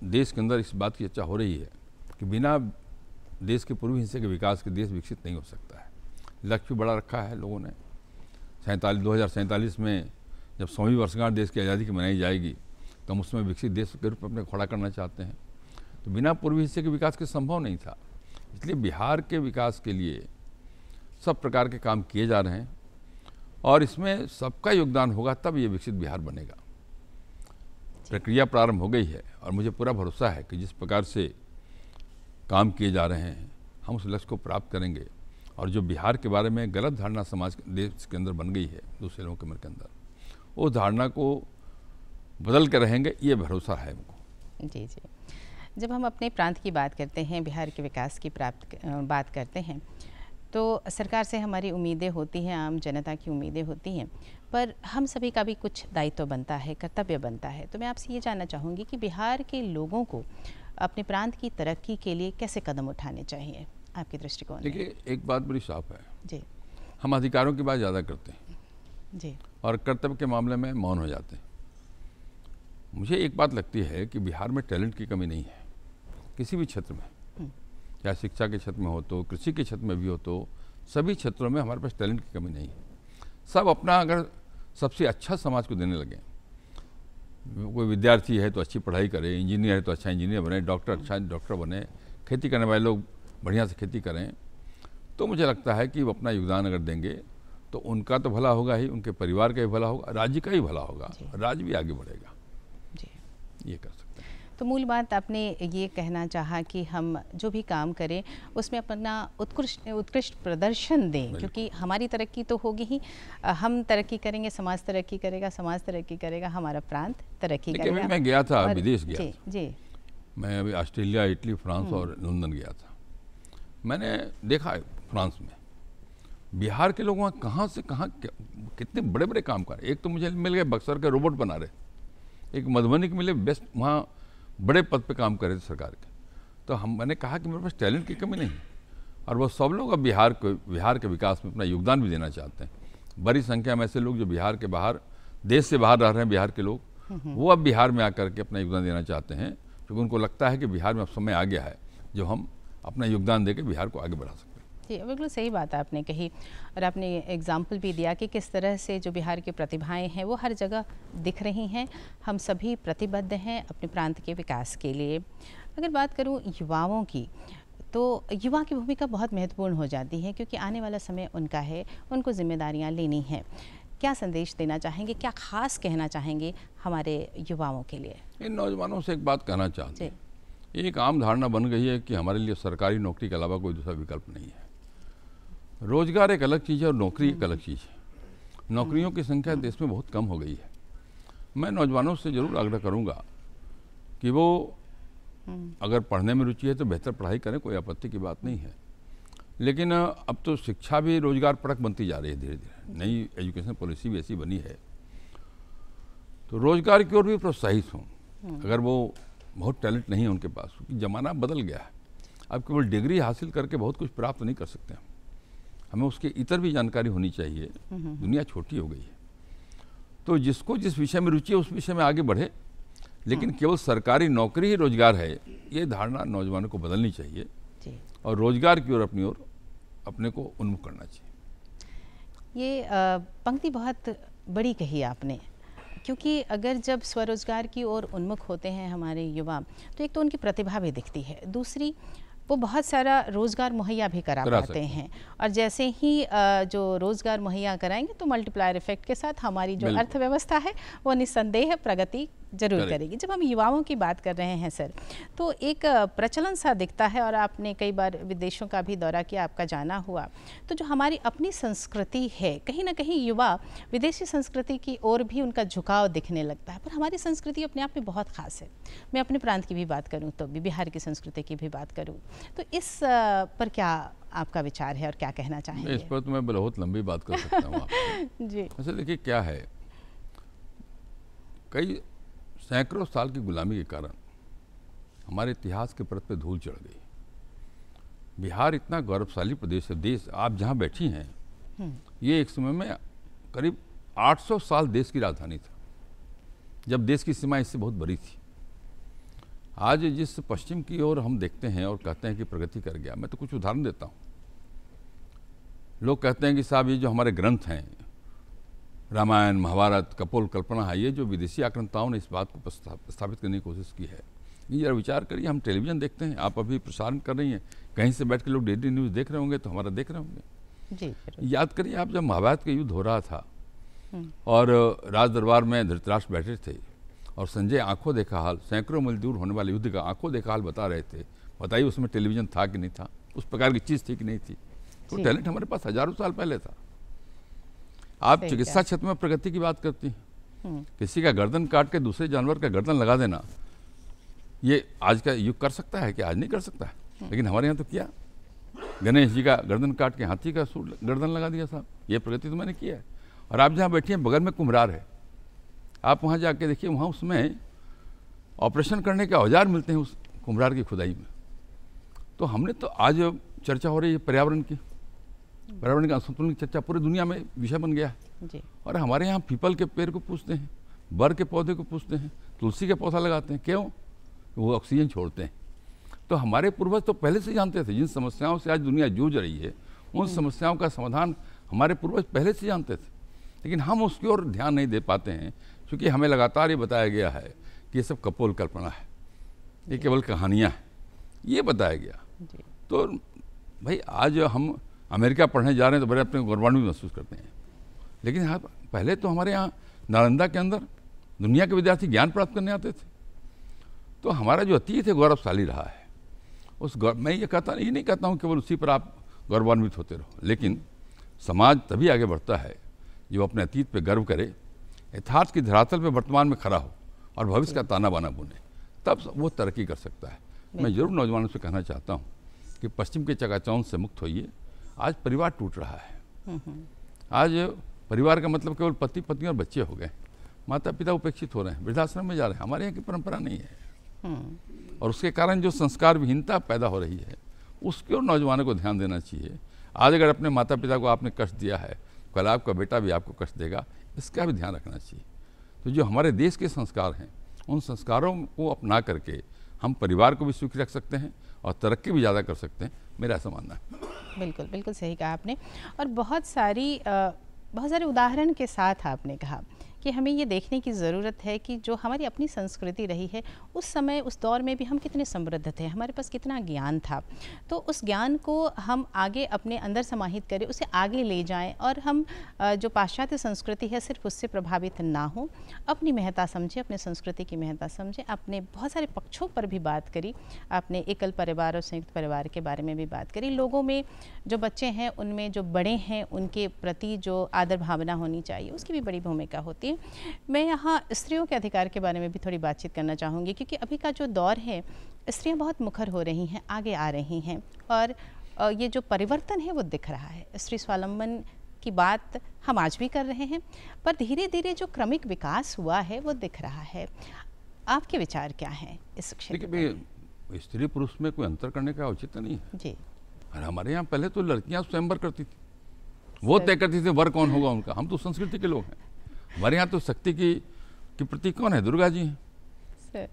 देश के अंदर इस बात की चर्चा हो रही है कि बिना देश के पूर्वी हिस्से के विकास के देश विकसित नहीं हो सकता है। लक्ष्य भी बड़ा रखा है लोगों ने। 2047 में जब 100वीं वर्षगांठ देश की आज़ादी की मनाई जाएगी तो हम उसमें विकसित देश के रूप में अपने खड़ा करना चाहते हैं। तो बिना पूर्वी हिस्से के विकास के संभव नहीं था। इसलिए बिहार के विकास के लिए सब प्रकार के काम किए जा रहे हैं और इसमें सबका योगदान होगा तब ये विकसित बिहार बनेगा। प्रक्रिया प्रारंभ हो गई है और मुझे पूरा भरोसा है कि जिस प्रकार से काम किए जा रहे हैं हम उस लक्ष्य को प्राप्त करेंगे। और जो बिहार के बारे में गलत धारणा समाज देश के अंदर बन गई है, दूसरे लोगों के मन के अंदर, उस धारणा को बदल कर रहेंगे, ये भरोसा है हमको। जी जी। जब हम अपने प्रांत की बात करते हैं, बिहार के विकास की बात करते हैं, तो सरकार से हमारी उम्मीदें होती हैं, आम जनता की उम्मीदें होती हैं, पर हम सभी का भी कुछ दायित्व बनता है, कर्तव्य बनता है। तो मैं आपसे ये जानना चाहूँगी कि बिहार के लोगों को अपने प्रांत की तरक्की के लिए कैसे कदम उठाने चाहिए आपके दृष्टिकोण में? देखिए, एक बात बड़ी साफ है जी। हम अधिकारों की बात ज़्यादा करते हैं जी और कर्तव्य के मामले में मौन हो जाते हैं। मुझे एक बात लगती है कि बिहार में टैलेंट की कमी नहीं है किसी भी क्षेत्र में, चाहे शिक्षा के क्षेत्र में हो तो, कृषि के क्षेत्र में भी हो तो, सभी क्षेत्रों में हमारे पास टैलेंट की कमी नहीं है। सब अपना अगर सबसे अच्छा समाज को देने लगे, कोई विद्यार्थी है तो अच्छी पढ़ाई करे, इंजीनियर है तो अच्छा इंजीनियर बने, डॉक्टर अच्छा डॉक्टर बने, खेती करने वाले लोग बढ़िया से खेती करें, तो मुझे लगता है कि वो अपना योगदान अगर देंगे तो उनका तो भला होगा ही, उनके परिवार का भी भला होगा, राज्य का ही भला होगा, राज्य भी आगे बढ़ेगा। जी, ये कर सकते हैं। तो मूल बात आपने ये कहना चाहा कि हम जो भी काम करें उसमें अपना उत्कृष्ट प्रदर्शन दें, क्योंकि हमारी तरक्की तो होगी ही, हम तरक्की करेंगे, समाज तरक्की करेगा, समाज तरक्की करेगा, हमारा प्रांत तरक्की करेगा। मैं गया था, विदेश गया जी, था। जी। मैं अभी ऑस्ट्रेलिया, इटली, फ्रांस और लंदन गया था। मैंने देखा फ्रांस में बिहार के लोग वहाँ कहाँ से कहाँ कितने बड़े बड़े काम कर रहे। एक तो मुझे मिल गए बक्सर के रोबोट बना रहे, एक मधुबनी के मिले बेस्ट, वहाँ बड़े पद पे काम कर रहे थे सरकार के। तो मैंने कहा कि मेरे पास टैलेंट की कमी नहीं है और वो सब लोग अब बिहार के विकास में अपना योगदान भी देना चाहते हैं। बड़ी संख्या में ऐसे लोग जो बिहार के बाहर, देश से बाहर रह रहे हैं बिहार के लोग, वो अब बिहार में आकर के अपना योगदान देना चाहते हैं, क्योंकि उनको लगता है कि बिहार में अब समय आ गया है जो हम अपना योगदान देकर बिहार को आगे बढ़ा सकते हैं। जी, बिल्कुल सही बात आपने कही और आपने एग्जाम्पल भी दिया कि किस तरह से जो बिहार की प्रतिभाएं हैं वो हर जगह दिख रही हैं। हम सभी प्रतिबद्ध हैं अपने प्रांत के विकास के लिए। अगर बात करूं युवाओं की, तो युवा की भूमिका बहुत महत्वपूर्ण हो जाती है, क्योंकि आने वाला समय उनका है, उनको जिम्मेदारियां लेनी हैं। क्या संदेश देना चाहेंगे, क्या खास कहना चाहेंगे हमारे युवाओं के लिए? इन नौजवानों से एक बात कहना चाहते हैं, एक आम धारणा बन गई है कि हमारे लिए सरकारी नौकरी के अलावा कोई दूसरा विकल्प नहीं है। रोजगार एक अलग चीज़ है और नौकरी एक अलग चीज़ है। नौकरियों की संख्या देश में बहुत कम हो गई है। मैं नौजवानों से ज़रूर आग्रह करूंगा कि वो अगर पढ़ने में रुचि है तो बेहतर पढ़ाई करें, कोई आपत्ति की बात नहीं है। लेकिन अब तो शिक्षा भी रोजगार परक बनती जा रही है धीरे धीरे, नई एजुकेशन पॉलिसी भी ऐसी बनी है, तो रोजगार की ओर भी प्रोत्साहित हों। अगर वो बहुत टैलेंट नहीं है उनके पास, क्योंकि ज़माना बदल गया है। अब केवल डिग्री हासिल करके बहुत कुछ प्राप्त नहीं कर सकते हम, हमें उसके इतर भी जानकारी होनी चाहिए। दुनिया छोटी हो गई है, तो जिसको जिस विषय में रुचि है उस विषय में आगे बढ़े, लेकिन केवल सरकारी नौकरी ही रोजगार है, ये धारणा नौजवानों को बदलनी चाहिए जी। और रोजगार की ओर अपने को उन्मुख करना चाहिए। ये पंक्ति बहुत बड़ी कही आपने, क्योंकि अगर जब स्वरोजगार की ओर उन्मुख होते हैं हमारे युवा, तो एक तो उनकी प्रतिभा भी दिखती है, दूसरी वो बहुत सारा रोज़गार मुहैया भी करा पाते हैं, और जैसे ही जो रोज़गार मुहैया कराएंगे तो मल्टीप्लायर इफेक्ट के साथ हमारी जो अर्थव्यवस्था है वो निस्संदेह प्रगति जरूर करेगी। जब हम युवाओं की बात कर रहे हैं सर, तो एक प्रचलन सा दिखता है, और आपने कई बार विदेशों का भी दौरा किया, आपका जाना हुआ, तो जो हमारी अपनी संस्कृति है, कहीं ना कहीं युवा विदेशी संस्कृति की ओर भी उनका झुकाव दिखने लगता है, पर हमारी संस्कृति अपने आप में बहुत खास है। मैं अपने प्रांत की भी बात करूँ तो भी, बिहार की संस्कृति की भी बात करूँ तो इस पर क्या आपका विचार है और क्या कहना चाहेंगे? इस पर तो मैं बहुत लंबी बात कर सकता हूँ आपसे। जी। अच्छा देखिए क्या है, कई सैकड़ों साल की गुलामी के कारण हमारे इतिहास के परत पे धूल चढ़ गई। बिहार इतना गौरवशाली प्रदेश है, देश आप जहाँ बैठी हैं, ये एक समय में करीब 800 साल देश की राजधानी था, जब देश की सीमा इससे बहुत बड़ी थी। आज जिस पश्चिम की ओर हम देखते हैं और कहते हैं कि प्रगति कर गया, मैं तो कुछ उदाहरण देता हूँ। लोग कहते हैं कि साहब ये जो हमारे ग्रंथ हैं, रामायण, महाभारत, कपोल, कल्पना है, ये जो विदेशी आक्रांताओं ने इस बात को स्थापित करने की कोशिश की है, ये जरा विचार करिए। हम टेलीविज़न देखते हैं, आप अभी प्रसारण कर रही हैं, कहीं से बैठ के लोग डेली न्यूज़ देख रहे होंगे तो हमारा देख रहे होंगे जी। याद करिए आप, जब महाभारत का युद्ध हो रहा था और राज दरबार में धृतराष्ट्र बैठे थे और संजय आंखों देखा हाल, सैकड़ों मील दूर होने वाले युद्ध का आंखों देखा हाल बता रहे थे। बताइए उसमें टेलीविज़न था कि नहीं था, उस प्रकार की चीज़ थी कि नहीं थी। तो टैलेंट हमारे पास हजारों साल पहले था। आप चिकित्सा क्षेत्र में प्रगति की बात करती हैं, किसी का गर्दन काट के दूसरे जानवर का गर्दन लगा देना, ये आज का युग कर सकता है कि आज नहीं कर सकता है, लेकिन हमारे यहाँ तो किया। गणेश जी का गर्दन काट के हाथी का सूट गर्दन लगा दिया साहब, ये प्रगति तो मैंने किया है। और आप जहाँ बैठी हैं बगल में कुम्हार है, आप वहाँ जाके देखिए, वहाँ उसमें ऑपरेशन करने के औजार मिलते हैं उस कुम्हार की खुदाई में। तो हमने तो आज चर्चा हो रही है पर्यावरण की, पर्यावरण का असंतुलन की चर्चा पूरी दुनिया में विषय बन गया है जी। और हमारे यहाँ पीपल के पेड़ को पूछते हैं, बर के पौधे को पूछते हैं, तुलसी का पौधा लगाते हैं, क्यों? वो ऑक्सीजन छोड़ते हैं। तो हमारे पूर्वज तो पहले से जानते थे, जिन समस्याओं से आज दुनिया जूझ रही है उन समस्याओं का समाधान हमारे पूर्वज पहले से जानते थे, लेकिन हम उसकी ओर ध्यान नहीं दे पाते हैं, क्योंकि हमें लगातार ये बताया गया है कि ये सब कपोल कल्पना है, ये केवल कहानियाँ हैं, ये बताया गया। तो भाई आज हम अमेरिका पढ़ने जा रहे हैं तो बड़े अपने गौरवान्वित महसूस करते हैं, लेकिन हाँ पहले तो हमारे यहाँ नालंदा के अंदर दुनिया के विद्यार्थी ज्ञान प्राप्त करने आते थे। तो हमारा जो अतीत है गौरवशाली रहा है। मैं ये नहीं कहता हूँ केवल उसी पर आप गौरवान्वित होते रहो, लेकिन समाज तभी आगे बढ़ता है जो अपने अतीत पे गर्व करे, यथार्थ की धरातल पे वर्तमान में खड़ा हो और भविष्य का ताना बाना बुने, तब वो तरक्की कर सकता है। मैं जरूर नौजवानों से कहना चाहता हूँ कि पश्चिम के चकाचौंध से मुक्त होइए। आज परिवार टूट रहा है, आज परिवार का मतलब केवल पति पत्नी और बच्चे हो गए, माता पिता उपेक्षित हो रहे हैं, वृद्धाश्रम में जा रहे हैं। हमारे यहाँ की परंपरा नहीं है, और उसके कारण जो संस्कार विहीनता पैदा हो रही है उसकी ओर नौजवानों को ध्यान देना चाहिए। आज अगर अपने माता पिता को आपने कष्ट दिया है, कल आपका बेटा भी आपको कष्ट देगा, इसका भी ध्यान रखना चाहिए। तो जो हमारे देश के संस्कार हैं, उन संस्कारों को अपना करके हम परिवार को भी सुखी रख सकते हैं और तरक्की भी ज़्यादा कर सकते हैं, मेरा ऐसा मानना है। बिल्कुल बिल्कुल सही कहा आपने, और बहुत सारे उदाहरण के साथ आपने कहा कि हमें ये देखने की ज़रूरत है कि जो हमारी अपनी संस्कृति रही है उस समय, उस दौर में भी हम कितने समृद्ध थे, हमारे पास कितना ज्ञान था। तो उस ज्ञान को हम आगे अपने अंदर समाहित करें, उसे आगे ले जाएं, और हम जो पाश्चात्य संस्कृति है सिर्फ उससे प्रभावित ना हो, अपनी महत्ता समझें, अपने संस्कृति की महत्ता समझें। आपने बहुत सारे पक्षों पर भी बात करी, आपने एकल परिवार और संयुक्त परिवार के बारे में भी बात करी। लोगों में जो बच्चे हैं, उनमें जो बड़े हैं, उनके प्रति जो आदर भावना होनी चाहिए, उसकी भी बड़ी भूमिका होती है। मैं यहाँ स्त्रियों के अधिकार के बारे में भी थोड़ी बातचीत करना चाहूँगी, क्योंकि अभी का जो दौर है, स्त्रियाँ बहुत मुखर हो रही हैं, आगे आ रही हैं, और ये जो परिवर्तन है वो दिख रहा है। स्त्री स्वावलंबन की बात हम आज भी कर रहे हैं, पर धीरे धीरे जो क्रमिक विकास हुआ है वो दिख रहा है। आपके विचार क्या हैं इस क्षेत्र में? स्त्री पुरुष में कोई अंतर करने का औचित्य नहीं है जी। और हमारे यहाँ पहले तो लड़कियाँ स्वयंवर करती थी, वो तय करती थी वर कौन होगा उनका। हम तो संस्कृति के लोग हैं, हमारे यहाँ तो शक्ति की प्रतीक कौन है? दुर्गा जी हैं। सर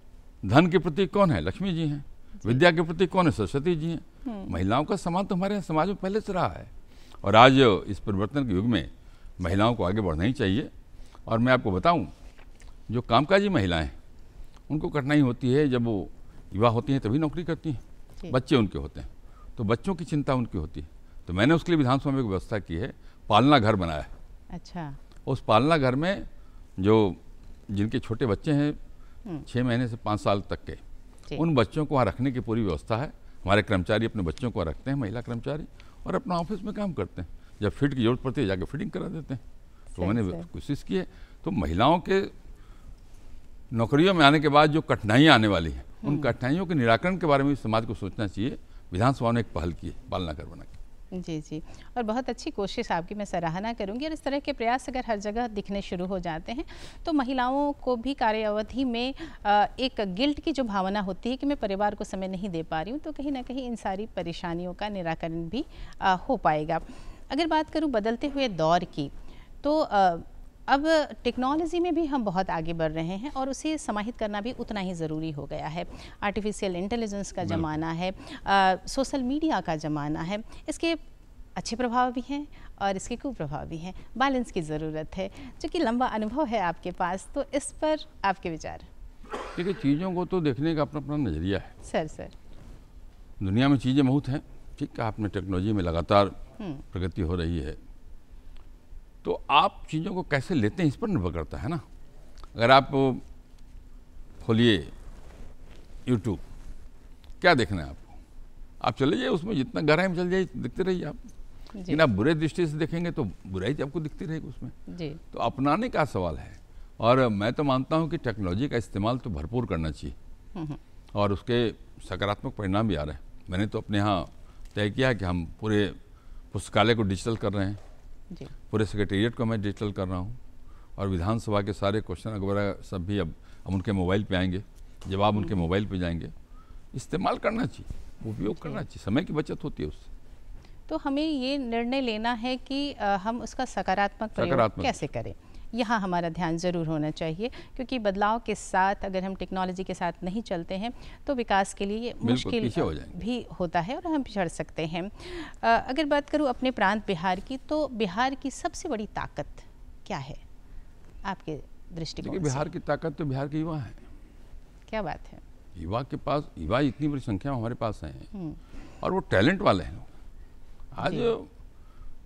धन के प्रतीक कौन है? लक्ष्मी जी हैं। विद्या के प्रतीक कौन है? सरस्वती जी हैं। महिलाओं का सम्मान तो हमारे समाज में पहले से रहा है और आज इस परिवर्तन के युग में महिलाओं को आगे बढ़ना ही चाहिए। और मैं आपको बताऊं, जो कामकाजी महिलाएं उनको कठिनाई होती है जब वो युवा होती हैं तभी नौकरी करती हैं, बच्चे उनके होते हैं तो बच्चों की चिंता उनकी होती है। तो मैंने उसके लिए विधानसभा में एक व्यवस्था की है, पालना घर बनाया है। अच्छा। उस पालना घर में जो जिनके छोटे बच्चे हैं 6 महीने से 5 साल तक के, उन बच्चों को वहाँ रखने की पूरी व्यवस्था है। हमारे कर्मचारी अपने बच्चों को रखते हैं, महिला कर्मचारी, और अपना ऑफिस में काम करते हैं। जब फिट की जरूरत पड़ती है जाके फिटिंग करा देते हैं। तो मैंने कोशिश की है। तो महिलाओं के नौकरियों में आने के बाद जो कठिनाइयाँ आने वाली हैं, उन कठिनाइयों के निराकरण के बारे में समाज को सोचना चाहिए। विधानसभा ने एक पहल की है पालना घर बना के। जी जी, और बहुत अच्छी कोशिश आपकी, मैं सराहना करूंगी। और इस तरह के प्रयास अगर हर जगह दिखने शुरू हो जाते हैं तो महिलाओं को भी कार्य अवधि में एक गिल्ट की जो भावना होती है कि मैं परिवार को समय नहीं दे पा रही हूँ, तो कहीं ना कहीं इन सारी परेशानियों का निराकरण भी हो पाएगा। अगर बात करूँ बदलते हुए दौर की, तो अब टेक्नोलॉजी में भी हम बहुत आगे बढ़ रहे हैं और उसे समाहित करना भी उतना ही ज़रूरी हो गया है। आर्टिफिशियल इंटेलिजेंस का ज़माना है, सोशल मीडिया का ज़माना है। इसके अच्छे प्रभाव भी हैं और इसके कुप्रभाव भी हैं। बैलेंस की ज़रूरत है। चूँकि लंबा अनुभव है आपके पास, तो इस पर आपके विचार? देखिए, चीज़ों को तो देखने का अपना अपना नज़रिया है। सर दुनिया में चीज़ें बहुत हैं, ठीक है, आपने टेक्नोलॉजी में लगातार प्रगति हो रही है, तो आप चीज़ों को कैसे लेते हैं इस पर निर्भर करता है ना। अगर आप खोलिए यूट्यूब, क्या देखना है आपको? आप चले जाइए उसमें, जितना गहराई में चल जाइए देखते रहिए आप। लेकिन आप बुरे दृष्टि से देखेंगे तो बुराई आपको दिखती रहेगी उसमें जी। तो अपनाने का सवाल है। और मैं तो मानता हूँ कि टेक्नोलॉजी का इस्तेमाल तो भरपूर करना चाहिए और उसके सकारात्मक परिणाम भी आ रहे हैं। मैंने तो अपने यहाँ तय किया है कि हम पूरे पुस्तकालय को डिजिटल कर रहे हैं जी। पूरे सेक्रेटेरिएट को मैं डिजिटल कर रहा हूँ और विधानसभा के सारे क्वेश्चन वगैरह सब भी अब उनके मोबाइल पे आएंगे, जवाब उनके मोबाइल पे जाएंगे। इस्तेमाल करना चाहिए, उपयोग करना चाहिए, समय की बचत होती है उससे। तो हमें ये निर्णय लेना है कि हम उसका सकारात्मक प्रयोग कैसे करें, यहाँ हमारा ध्यान ज़रूर होना चाहिए। क्योंकि बदलाव के साथ अगर हम टेक्नोलॉजी के साथ नहीं चलते हैं तो विकास के लिए ये मुश्किल भी होता है और हम पिछड़ सकते हैं। अगर बात करूँ अपने प्रांत बिहार की, तो बिहार की सबसे बड़ी ताकत क्या है आपके दृष्टिकोण से? बिहार की ताकत तो बिहार के युवा है। क्या बात है? युवा के पास, युवा इतनी बड़ी संख्या में हमारे पास हैं और वो टैलेंट वाले हैं। आज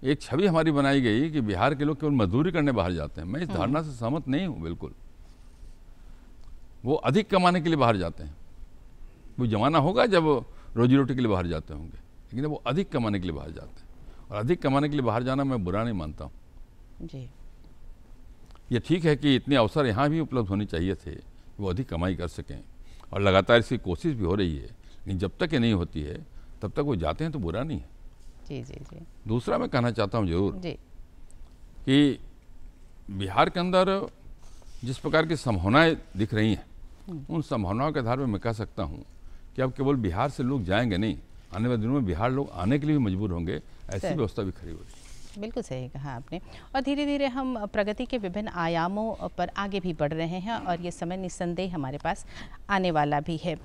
एक छवि हमारी बनाई गई कि बिहार के लोग केवल मजदूरी करने बाहर जाते हैं। मैं इस धारणा से सहमत नहीं हूँ बिल्कुल। वो अधिक कमाने के लिए बाहर जाते हैं। वो जमाना होगा जब रोजी रोटी के लिए बाहर जाते होंगे, लेकिन वो अधिक कमाने के लिए बाहर जाते हैं। और अधिक कमाने के लिए बाहर जाना मैं बुरा नहीं मानता हूँ जी। ये ठीक है कि इतने अवसर यहाँ भी उपलब्ध होने चाहिए थे, वो अधिक कमाई कर सकें और लगातार इसकी कोशिश भी हो रही है। लेकिन जब तक ये नहीं होती है तब तक वो जाते हैं तो बुरा नहीं है जी जी जी। दूसरा मैं कहना चाहता हूँ जरूर जी कि बिहार के अंदर जिस प्रकार की संभावनाएं दिख रही हैं, उन संभावनाओं के आधार पर मैं कह सकता हूँ कि अब केवल बिहार से लोग जाएंगे नहीं, आने वाले दिनों में बिहार लोग आने के लिए भी मजबूर होंगे। ऐसी व्यवस्था भी खड़ी होगी। बिल्कुल सही कहा आपने। और धीरे धीरे हम प्रगति के विभिन्न आयामों पर आगे भी बढ़ रहे हैं और ये समय निस्संदेह हमारे पास आने वाला भी है।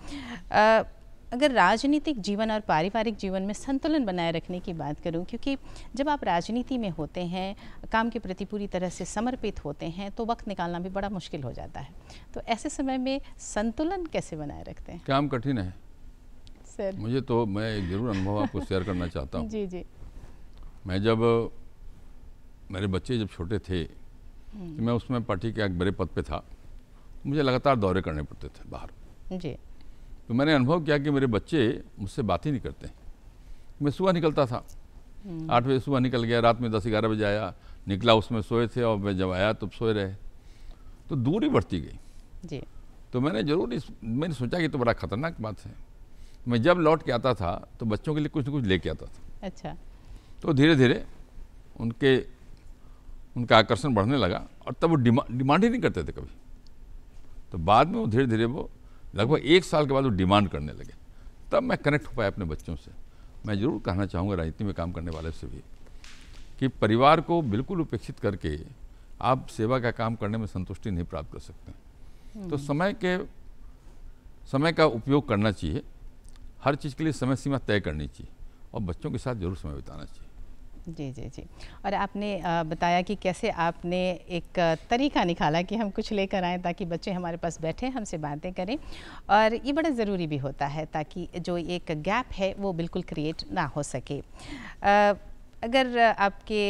अगर राजनीतिक जीवन और पारिवारिक जीवन में संतुलन बनाए रखने की बात करूं, क्योंकि जब आप राजनीति में होते हैं, काम के प्रति पूरी तरह से समर्पित होते हैं, तो वक्त निकालना भी बड़ा मुश्किल हो जाता है। तो ऐसे समय में संतुलन कैसे बनाए रखते हैं? काम कठिन है सर। मुझे तो, मैं एक जरूर अनुभव आपको शेयर करना चाहता हूँ। जी जी। मैं जब, मेरे बच्चे जब छोटे थे तो मैं उसमें पार्टी के एक बड़े पद पे था, मुझे लगातार दौरे करने पड़ते थे बाहर जी। तो मैंने अनुभव किया कि मेरे बच्चे मुझसे बात ही नहीं करते। मैं सुबह निकलता था, 8 बजे सुबह निकल गया, रात में 10-11 बजे आया, निकला, उसमें सोए थे और मैं जब आया तब सोए रहे। तो दूरी बढ़ती गई जी। तो मैंने सोचा कि तो बड़ा खतरनाक बात है। मैं जब लौट के आता था तो बच्चों के लिए कुछ न कुछ लेके आता था। अच्छा। तो धीरे धीरे उनका आकर्षण बढ़ने लगा और तब वो डिमांड ही नहीं करते थे कभी। तो बाद में वो धीरे धीरे, वो लगभग 1 साल के बाद वो डिमांड करने लगे। तब मैं कनेक्ट हो पाया अपने बच्चों से। मैं ज़रूर कहना चाहूँगा राजनीति में काम करने वाले से भी कि परिवार को बिल्कुल उपेक्षित करके आप सेवा का काम करने में संतुष्टि नहीं प्राप्त कर सकते। तो समय का उपयोग करना चाहिए, हर चीज़ के लिए समय सीमा तय करनी चाहिए और बच्चों के साथ जरूर समय बिताना चाहिए। जी जी जी। और आपने बताया कि कैसे आपने एक तरीका निकाला कि हम कुछ लेकर आएँ ताकि बच्चे हमारे पास बैठे हमसे बातें करें, और ये बड़ा ज़रूरी भी होता है ताकि जो एक गैप है वो बिल्कुल क्रिएट ना हो सके। अगर आपके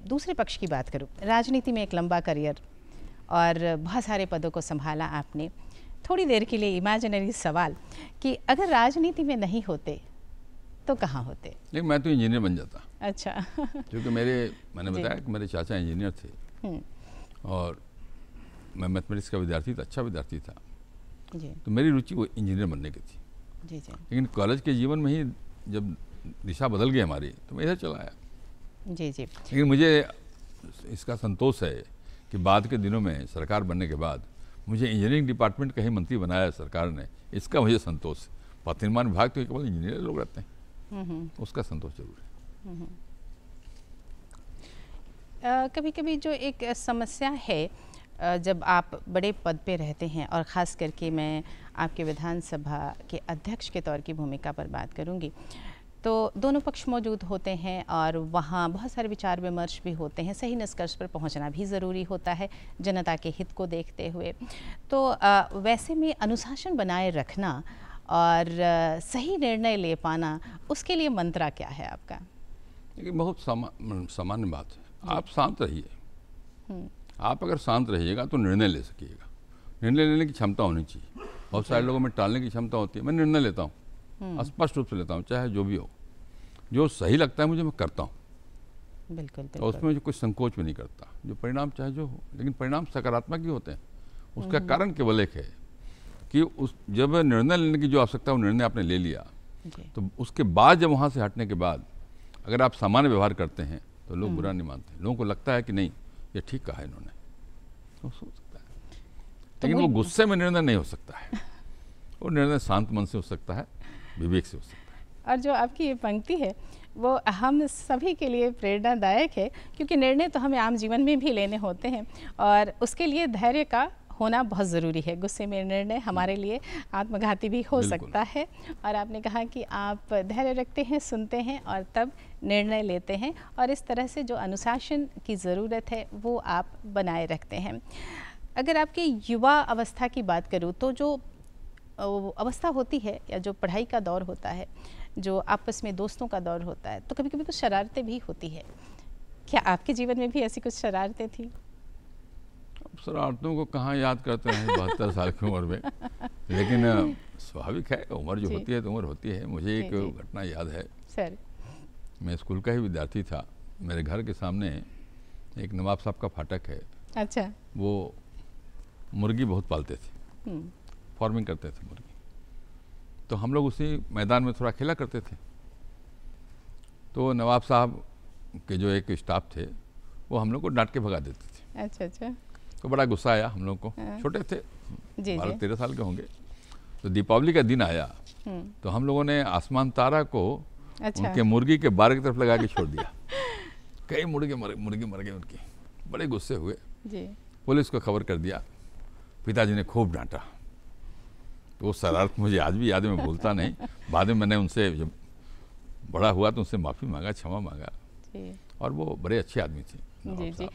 दूसरे पक्ष की बात करूँ, राजनीति में एक लंबा करियर और बहुत सारे पदों को संभाला आपने, थोड़ी देर के लिए इमेजिनरी सवाल कि अगर राजनीति में नहीं होते तो कहाँ होते? लेकिन मैं तो इंजीनियर बन जाता। अच्छा। क्योंकि मैंने बताया कि मेरे चाचा इंजीनियर थे और मैं मैथमेटिक्स का विद्यार्थी था, अच्छा विद्यार्थी था जी। तो मेरी रुचि वो इंजीनियर बनने की थी जी जी। लेकिन कॉलेज के जीवन में ही जब दिशा बदल गई हमारी तो मैं इधर चला आया। जी जी। लेकिन मुझे इसका संतोष है कि बाद के दिनों में सरकार बनने के बाद मुझे इंजीनियरिंग डिपार्टमेंट का ही मंत्री बनाया सरकार ने, इसका मुझे संतोष है। पथ निर्माण विभाग तो केवल इंजीनियर लोग रहते हैं, उसका संतोष जरूर है। कभी कभी जो एक समस्या है, जब आप बड़े पद पे रहते हैं और ख़ास करके मैं आपके विधानसभा के अध्यक्ष के तौर की भूमिका पर बात करूंगी, तो दोनों पक्ष मौजूद होते हैं और वहाँ बहुत सारे विचार विमर्श भी होते हैं, सही निष्कर्ष पर पहुँचना भी ज़रूरी होता है जनता के हित को देखते हुए। तो वैसे में अनुशासन बनाए रखना और सही निर्णय ले पाना, उसके लिए मंत्रा क्या है आपका? देखिए बहुत सामान्य बात है, आप शांत रहिए। आप अगर शांत रहिएगा तो निर्णय ले सकिएगा। निर्णय लेने की क्षमता होनी चाहिए। बहुत सारे लोगों में टालने की क्षमता होती है। मैं निर्णय लेता हूँ, स्पष्ट रूप से लेता हूँ, चाहे जो भी हो, जो सही लगता है मुझे मैं करता हूँ। बिल्कुल, बिल्कुल। और उसमें मुझे कुछ संकोच भी नहीं करता, जो परिणाम चाहे जो हो, लेकिन परिणाम सकारात्मक ही होते हैं। उसका कारण केवल एक है कि जब निर्णय लेने की जो आवश्यकता है वो निर्णय आपने ले लिया, तो उसके बाद जब वहाँ से हटने के बाद अगर आप सामान्य व्यवहार करते हैं तो लोग बुरा नहीं मानते। लोगों को लगता है कि नहीं ये ठीक कहा इन्होंने, तो हो सकता है। लेकिन वो गुस्से में निर्णय नहीं हो सकता है, वो निर्णय शांत मन से हो सकता है, विवेक से हो सकता है। और जो आपकी ये पंक्ति है वो हम सभी के लिए प्रेरणादायक है, क्योंकि निर्णय तो हमें आम जीवन में भी लेने होते हैं और उसके लिए धैर्य का होना बहुत ज़रूरी है। गुस्से में निर्णय हमारे लिए आत्मघाती भी हो सकता है। और आपने कहा कि आप धैर्य रखते हैं, सुनते हैं और तब निर्णय लेते हैं, और इस तरह से जो अनुशासन की ज़रूरत है वो आप बनाए रखते हैं। अगर आपके युवा अवस्था की बात करूँ तो जो अवस्था होती है या जो पढ़ाई का दौर होता है, जो आपस में दोस्तों का दौर होता है, तो कभी कभी कुछ शरारतें भी होती है। क्या आपके जीवन में भी ऐसी कुछ शरारतें थी? शरारतों को कहाँ याद करते हैं 72 साल की उम्र में, लेकिन स्वाभाविक है, उम्र जो होती है तो उम्र होती है। मुझे एक घटना याद है सर। मैं स्कूल का ही विद्यार्थी था, मेरे घर के सामने एक नवाब साहब का फाटक है। अच्छा। वो मुर्गी बहुत पालते थे, फार्मिंग करते थे मुर्गी, तो हम लोग उसी मैदान में थोड़ा खेला करते थे। तो नवाब साहब के जो एक स्टाफ थे वो हम लोग को डांट के भगा देते थे। अच्छा अच्छा। तो बड़ा गुस्सा आया हम लोग को, छोटे थे, 12-13 साल के होंगे। तो दीपावली का दिन आया तो हम लोगों ने आसमान तारा को उनके मुर्गी के बार की तरफ लगा के छोड़ दिया। कई मुर्गी मर गए उनकी। बड़े गुस्से हुए जी। पुलिस को खबर कर दिया, पिताजी ने खूब डांटा। तो वो शरारत मुझे आज भी याद है, मैं भूलता नहीं। बाद में मैंने उनसे जब बड़ा हुआ तो उनसे माफ़ी मांगा, क्षमा मांगा, और वो बड़े अच्छे आदमी थे जी जी।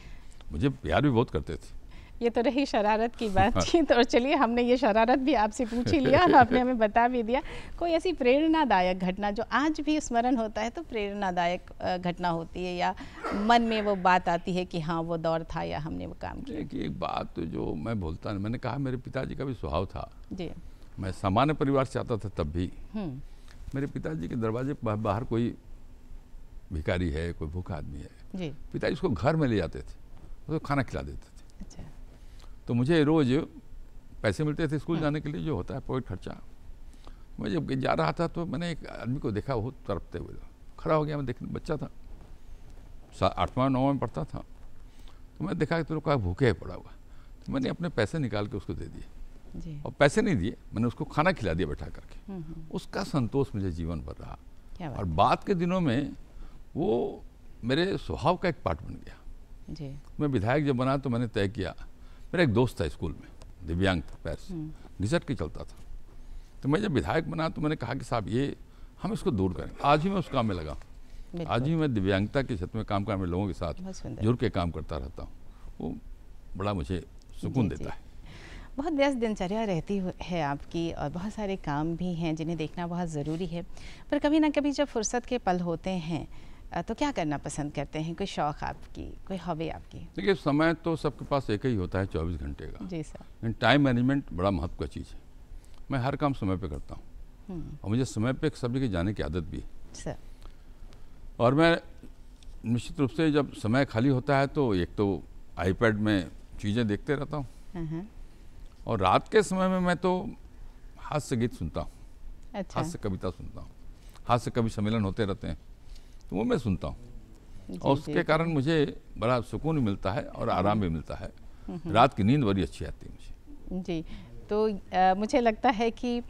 मुझे प्यार भी बहुत करते थे। ये तो रही शरारत की बातचीत, और चलिए हमने ये शरारत भी आपसे पूछ ही लिया और आपने हमें बता भी दिया। कोई ऐसी प्रेरणादायक घटना जो आज भी स्मरण होता है, तो प्रेरणादायक घटना होती है या मन में वो बात आती है कि हाँ वो दौर था या हमने वो काम किया? देखिए एक बात जो मैं भूलता नहीं, मैंने कहा मेरे पिताजी का भी स्वभाव था जी। मैं सामान्य परिवार से आता था तब भी। मेरे पिताजी के दरवाजे बाहर कोई भिखारी है, कोई भूखा आदमी है जी, पिताजी उसको घर में ले जाते थे, उसको खाना खिला देते थे। अच्छा। तो मुझे रोज़ पैसे मिलते थे स्कूल जाने के लिए, जो होता है पॉकेट खर्चा। मैं जब जा रहा था तो मैंने एक आदमी को देखा, बहुत तड़पते हुए खड़ा हो गया। मैं देखने बच्चा था, 8वां-9वां में पढ़ता था। तो मैं देखा कि तेरे को भूखे है पड़ा हुआ, तो मैंने अपने पैसे निकाल के उसको दे दिए जी। और पैसे नहीं दिए, मैंने उसको खाना खिला दिया बैठा करके। उसका संतोष मुझे जीवन भर रहा। क्या बात और बाद के दिनों में वो मेरे स्वभाव का एक पार्ट बन गया। जी। मैं विधायक जब बना तो मैंने तय किया, मेरा एक दोस्त था स्कूल में, दिव्यांग था, पैर से घिसट के चलता था। तो मैं जब विधायक बना तो मैंने कहा कि साहब ये हम इसको दूर करें। आज ही मैं उस काम में लगा, आज ही मैं दिव्यांगता के क्षेत्र में काम करने लोगों के साथ जुड़ के काम करता रहता हूँ। वो बड़ा मुझे सुकून देता है। बहुत व्यस्त दिनचर्या रहती है आपकी और बहुत सारे काम भी हैं जिन्हें देखना बहुत ज़रूरी है, पर कभी ना कभी जब फुर्सत के पल होते हैं तो क्या करना पसंद करते हैं? कोई शौक़ आपकी, कोई हॉबी आपकी? देखिए, समय तो सबके पास एक ही होता है 24 घंटे का। जी सर। लेकिन टाइम मैनेजमेंट बड़ा महत्व का चीज़ है। मैं हर काम समय पे करता हूँ और मुझे समय पे सब जगह जाने की आदत भी है सर। और मैं निश्चित रूप से जब समय खाली होता है तो एक तो आईपैड में चीज़ें देखते रहता हूँ और रात के समय में मैं तो हास्य गीत सुनता हूँ। अच्छा। हास्य कविता सुनता हूँ, हास्य कवि सम्मेलन होते रहते हैं तो वो मैं सुनता हूँ और उसके कारण मुझे बड़ा सुकून भी मिलता है और आराम भी मिलता है। रात की नींद बड़ी अच्छी आती है मुझे। जी, तो मुझे लगता है कि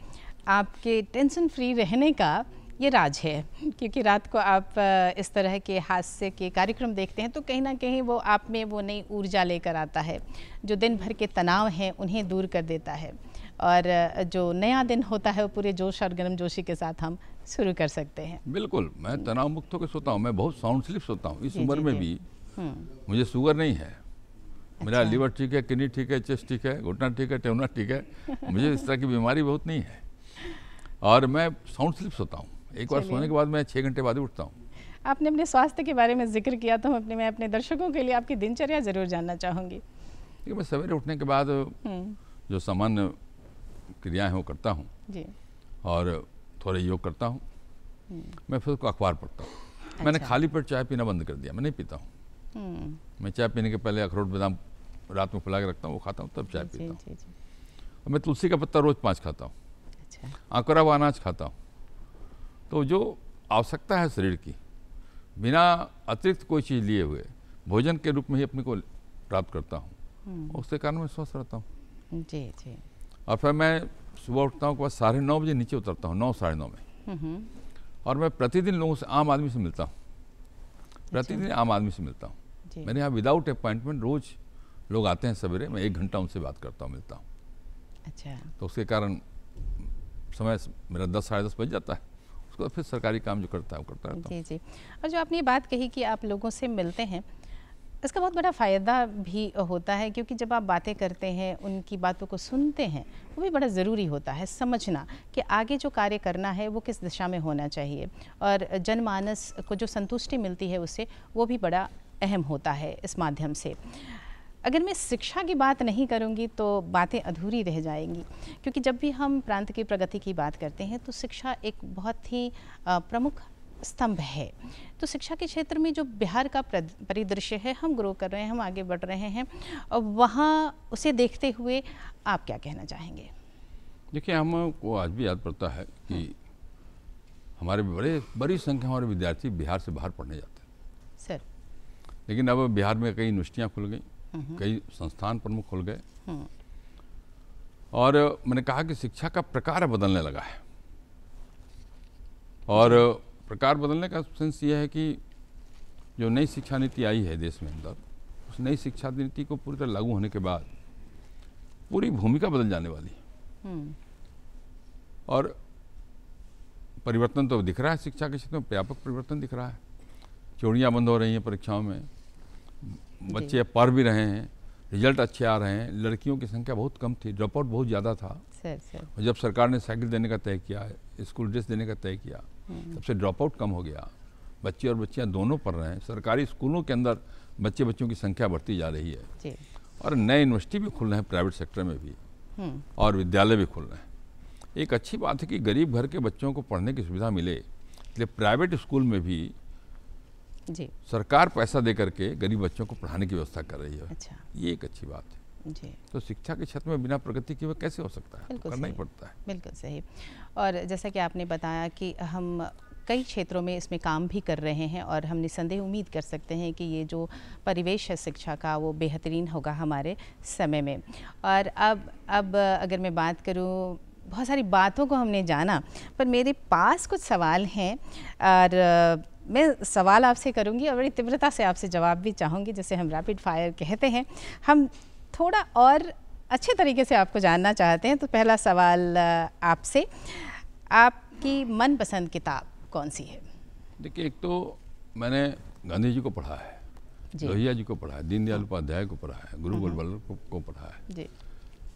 आपके टेंशन फ्री रहने का ये राज है, क्योंकि रात को आप इस तरह के हास्य के कार्यक्रम देखते हैं तो कहीं ना कहीं वो आप में वो नई ऊर्जा लेकर आता है, जो दिन भर के तनाव हैं उन्हें दूर कर देता है और जो नया दिन होता है वो पूरे जोश और गर्मजोशी के साथ हम शुरू कर सकते हैं। बिल्कुल, मैं तनाव मुक्त होकर सोता हूँ। मैं बहुत साउंड स्लीप सोता हूँ। इस उम्र में भी मुझे शुगर नहीं है। मेरा लिवर ठीक है, किडनी ठीक है, चेस्ट ठीक है, घुटना ठीक है, टेवना ठीक है। मुझे इस तरह की बीमारी बहुत नहीं है और मैं साउंड स्लीप सोता हूँ। एक बार सोने के बाद मैं 6 घंटे बाद ही उठता हूँ। आपने अपने स्वास्थ्य के बारे में जिक्र किया तो मैं अपने दर्शकों के लिए आपकी दिनचर्या ज़रूर जानना चाहूँगी। मैं सवेरे उठने के बाद जो सामान्य क्रियाएं हैं वो करता हूँ जी। और थोड़े योग करता हूँ। मैं फिर उसको अखबार पढ़ता हूँ। अच्छा। मैंने खाली पेट चाय पीना बंद कर दिया, मैं नहीं पीता हूँ। मैं चाय पीने के पहले अखरोट बादाम रात में फुला के रखता हूँ, वो खाता हूँ तब चाय पीता हूँ। और मैं तुलसी का पत्ता रोज 5 खाता हूँ। अच्छा। अंकुरा हुआ अनाज खाता हूँ। तो जो आवश्यकता है शरीर की, बिना अतिरिक्त कोई चीज़ लिए हुए भोजन के रूप में ही अपने को प्राप्त करता हूँ, उसके कारण मैं स्वस्थ रहता हूँ। जी जी। और फिर मैं सुबह उठता हूँ के बाद 9:30 बजे नीचे उतरता हूँ, 9 साढ़े 9 में। और मैं प्रतिदिन लोगों से, आम आदमी से मिलता हूँ। प्रतिदिन आम आदमी से मिलता हूँ। मेरे यहाँ विदाउट अपॉइंटमेंट रोज लोग आते हैं सवेरे, मैं 1 घंटा उनसे बात करता हूँ, मिलता हूँ। अच्छा। तो उसके कारण समय मेरा 10 साढ़े 10 बज जाता है। उसके बाद फिर सरकारी काम जो करता है वो करता रहता हूँ। जी जी। और जो आपने ये बात कही कि आप लोगों से मिलते हैं, इसका बहुत बड़ा फ़ायदा भी होता है, क्योंकि जब आप बातें करते हैं, उनकी बातों को सुनते हैं, वो भी बड़ा ज़रूरी होता है समझना कि आगे जो कार्य करना है वो किस दिशा में होना चाहिए और जनमानस को जो संतुष्टि मिलती है उससे, वो भी बड़ा अहम होता है इस माध्यम से। अगर मैं शिक्षा की बात नहीं करूंगी तो बातें अधूरी रह जाएंगी, क्योंकि जब भी हम प्रांत की प्रगति की बात करते हैं तो शिक्षा एक बहुत ही प्रमुख स्तंभ है। तो शिक्षा के क्षेत्र में जो बिहार का परिदृश्य है, हम ग्रो कर रहे हैं, हम आगे बढ़ रहे हैं, और वहाँ उसे देखते हुए आप क्या कहना चाहेंगे? देखिए, हमको आज भी याद पड़ता है कि हमारे बड़ी संख्या हमारे विद्यार्थी बिहार से बाहर पढ़ने जाते हैं सर। लेकिन अब बिहार में कई यूनिवर्सिटियाँ खुल गई, कई संस्थान प्रमुख खुल गए और मैंने कहा कि शिक्षा का प्रकार बदलने लगा है। और प्रकार बदलने का सेंस ये है कि जो नई शिक्षा नीति आई है देश में अंदर, उस नई शिक्षा नीति को पूरी तरह लागू होने के बाद पूरी भूमिका बदल जाने वाली है। और परिवर्तन तो दिख रहा है, शिक्षा के क्षेत्र में व्यापक परिवर्तन दिख रहा है। चोरियाँ बंद हो रही हैं परीक्षाओं में, बच्चे पढ़ भी रहे हैं, रिजल्ट अच्छे आ रहे हैं। लड़कियों की संख्या बहुत कम थी, ड्रॉप आउट बहुत ज़्यादा था। और जब सरकार ने साइकिल देने का तय किया, स्कूल ड्रेस देने का तय किया, तब से ड्रॉप आउट कम हो गया। बच्चे और बच्चियां दोनों पढ़ रहे हैं। सरकारी स्कूलों के अंदर बच्चों की संख्या बढ़ती जा रही है और नए यूनिवर्सिटी भी खुल रहे हैं प्राइवेट सेक्टर में भी, और विद्यालय भी खुल रहे हैं। एक अच्छी बात है कि गरीब घर के बच्चों को पढ़ने की सुविधा मिले, इसलिए प्राइवेट स्कूल में भी जी सरकार पैसा दे करके गरीब बच्चों को पढ़ाने की व्यवस्था कर रही है। अच्छा। ये एक अच्छी बात है जी। तो शिक्षा के क्षेत्र में बिना प्रगति के कैसे हो सकता है? करना ही पड़ता है। बिल्कुल सही। और जैसा कि आपने बताया कि हम कई क्षेत्रों में इसमें काम भी कर रहे हैं और हम निसंदेह उम्मीद कर सकते हैं कि ये जो परिवेश है शिक्षा का, वो बेहतरीन होगा हमारे समय में। और अब अगर मैं बात करूँ, बहुत सारी बातों को हमने जाना, पर मेरे पास कुछ सवाल हैं और मैं सवाल आपसे करूंगी और बड़ी तीव्रता से आपसे जवाब भी चाहूँगी, जैसे हम रैपिड फायर कहते हैं। हम थोड़ा और अच्छे तरीके से आपको जानना चाहते हैं। तो पहला सवाल आपसे, आपकी मनपसंद किताब कौन सी है? देखिए, एक तो मैंने गांधी जी को पढ़ा है, लोहिया जी को पढ़ा है, दीनदयाल उपाध्याय को पढ़ा है, गुरु गोविंद वल्लभ को पढ़ा है जी।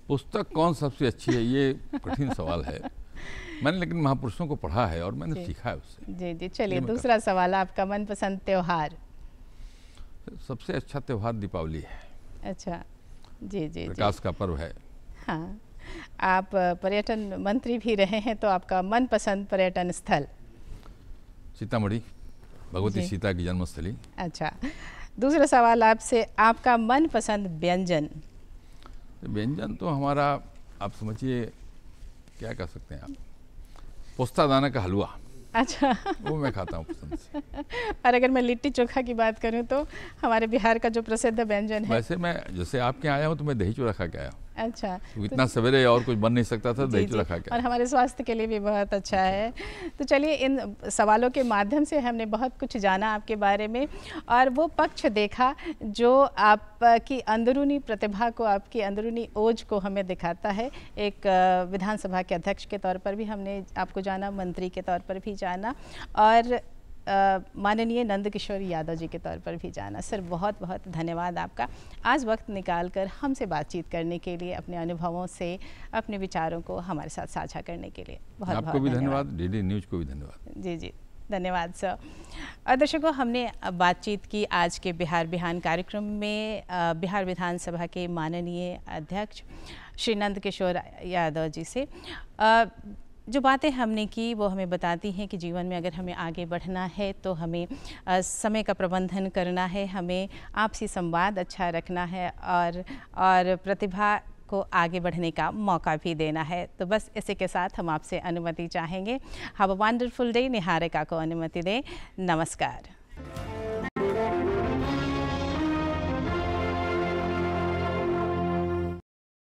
पुस्तक कौन सबसे अच्छी है, ये कठिन सवाल है। मैंने लेकिन महापुरुषों को पढ़ा है और मैंने सीखा है उससे। जी जी, चलिए दूसरा सवाल, आपका मनपसंद त्योहार? सबसे अच्छा त्योहार दीपावली है। अच्छा, जी जी, प्रकाश का पर्व है। हाँ, आप पर्यटन मंत्री भी रहे हैं, तो आपका मनपसंद पर्यटन स्थल? सीतामढ़ी, भगवती सीता की जन्मस्थली। अच्छा, दूसरा सवाल आपसे, आपका मनपसंद व्यंजन? व्यंजन तो हमारा, आप समझिए क्या कह सकते हैं आप, पोस्ता दाना का हलवा। अच्छा, वो मैं खाता हूँ पसंद से। और अगर मैं लिट्टी चोखा की बात करूँ तो हमारे बिहार का जो प्रसिद्ध व्यंजन है। वैसे मैं जैसे आपके आया हूँ तो मैं दही चूड़ा खा के आया हूँ। अच्छा, तो इतना सवेरे और कुछ बन नहीं सकता था, दही चूड़ा खा के। और हमारे स्वास्थ्य के लिए भी बहुत अच्छा है। तो चलिए, इन सवालों के माध्यम से हमने बहुत कुछ जाना आपके बारे में और वो पक्ष देखा जो आपकी अंदरूनी प्रतिभा को, आपकी अंदरूनी ओज को हमें दिखाता है। एक विधानसभा के अध्यक्ष के तौर पर भी हमने आपको जाना, मंत्री के तौर पर भी जाना और माननीय नंदकिशोर यादव जी के तौर पर भी जाना। सर, बहुत बहुत धन्यवाद आपका आज वक्त निकालकर हमसे बातचीत करने के लिए, अपने अनुभवों से अपने विचारों को हमारे साथ साझा करने के लिए बहुत बहुत आपको भी धन्यवाद, डीडी न्यूज़ को भी धन्यवाद। जी जी, धन्यवाद सर। और दर्शकों, हमने बातचीत की आज के बिहार बिहान कार्यक्रम में बिहार विधानसभा के माननीय अध्यक्ष श्री नंदकिशोर यादव जी से। जो बातें हमने की वो हमें बताती हैं कि जीवन में अगर हमें आगे बढ़ना है तो हमें समय का प्रबंधन करना है, हमें आपसी संवाद अच्छा रखना है और प्रतिभा को आगे बढ़ने का मौका भी देना है। तो बस इसी के साथ हम आपसे अनुमति चाहेंगे। Have a wonderful day. Niharika को अनुमति दें। नमस्कार।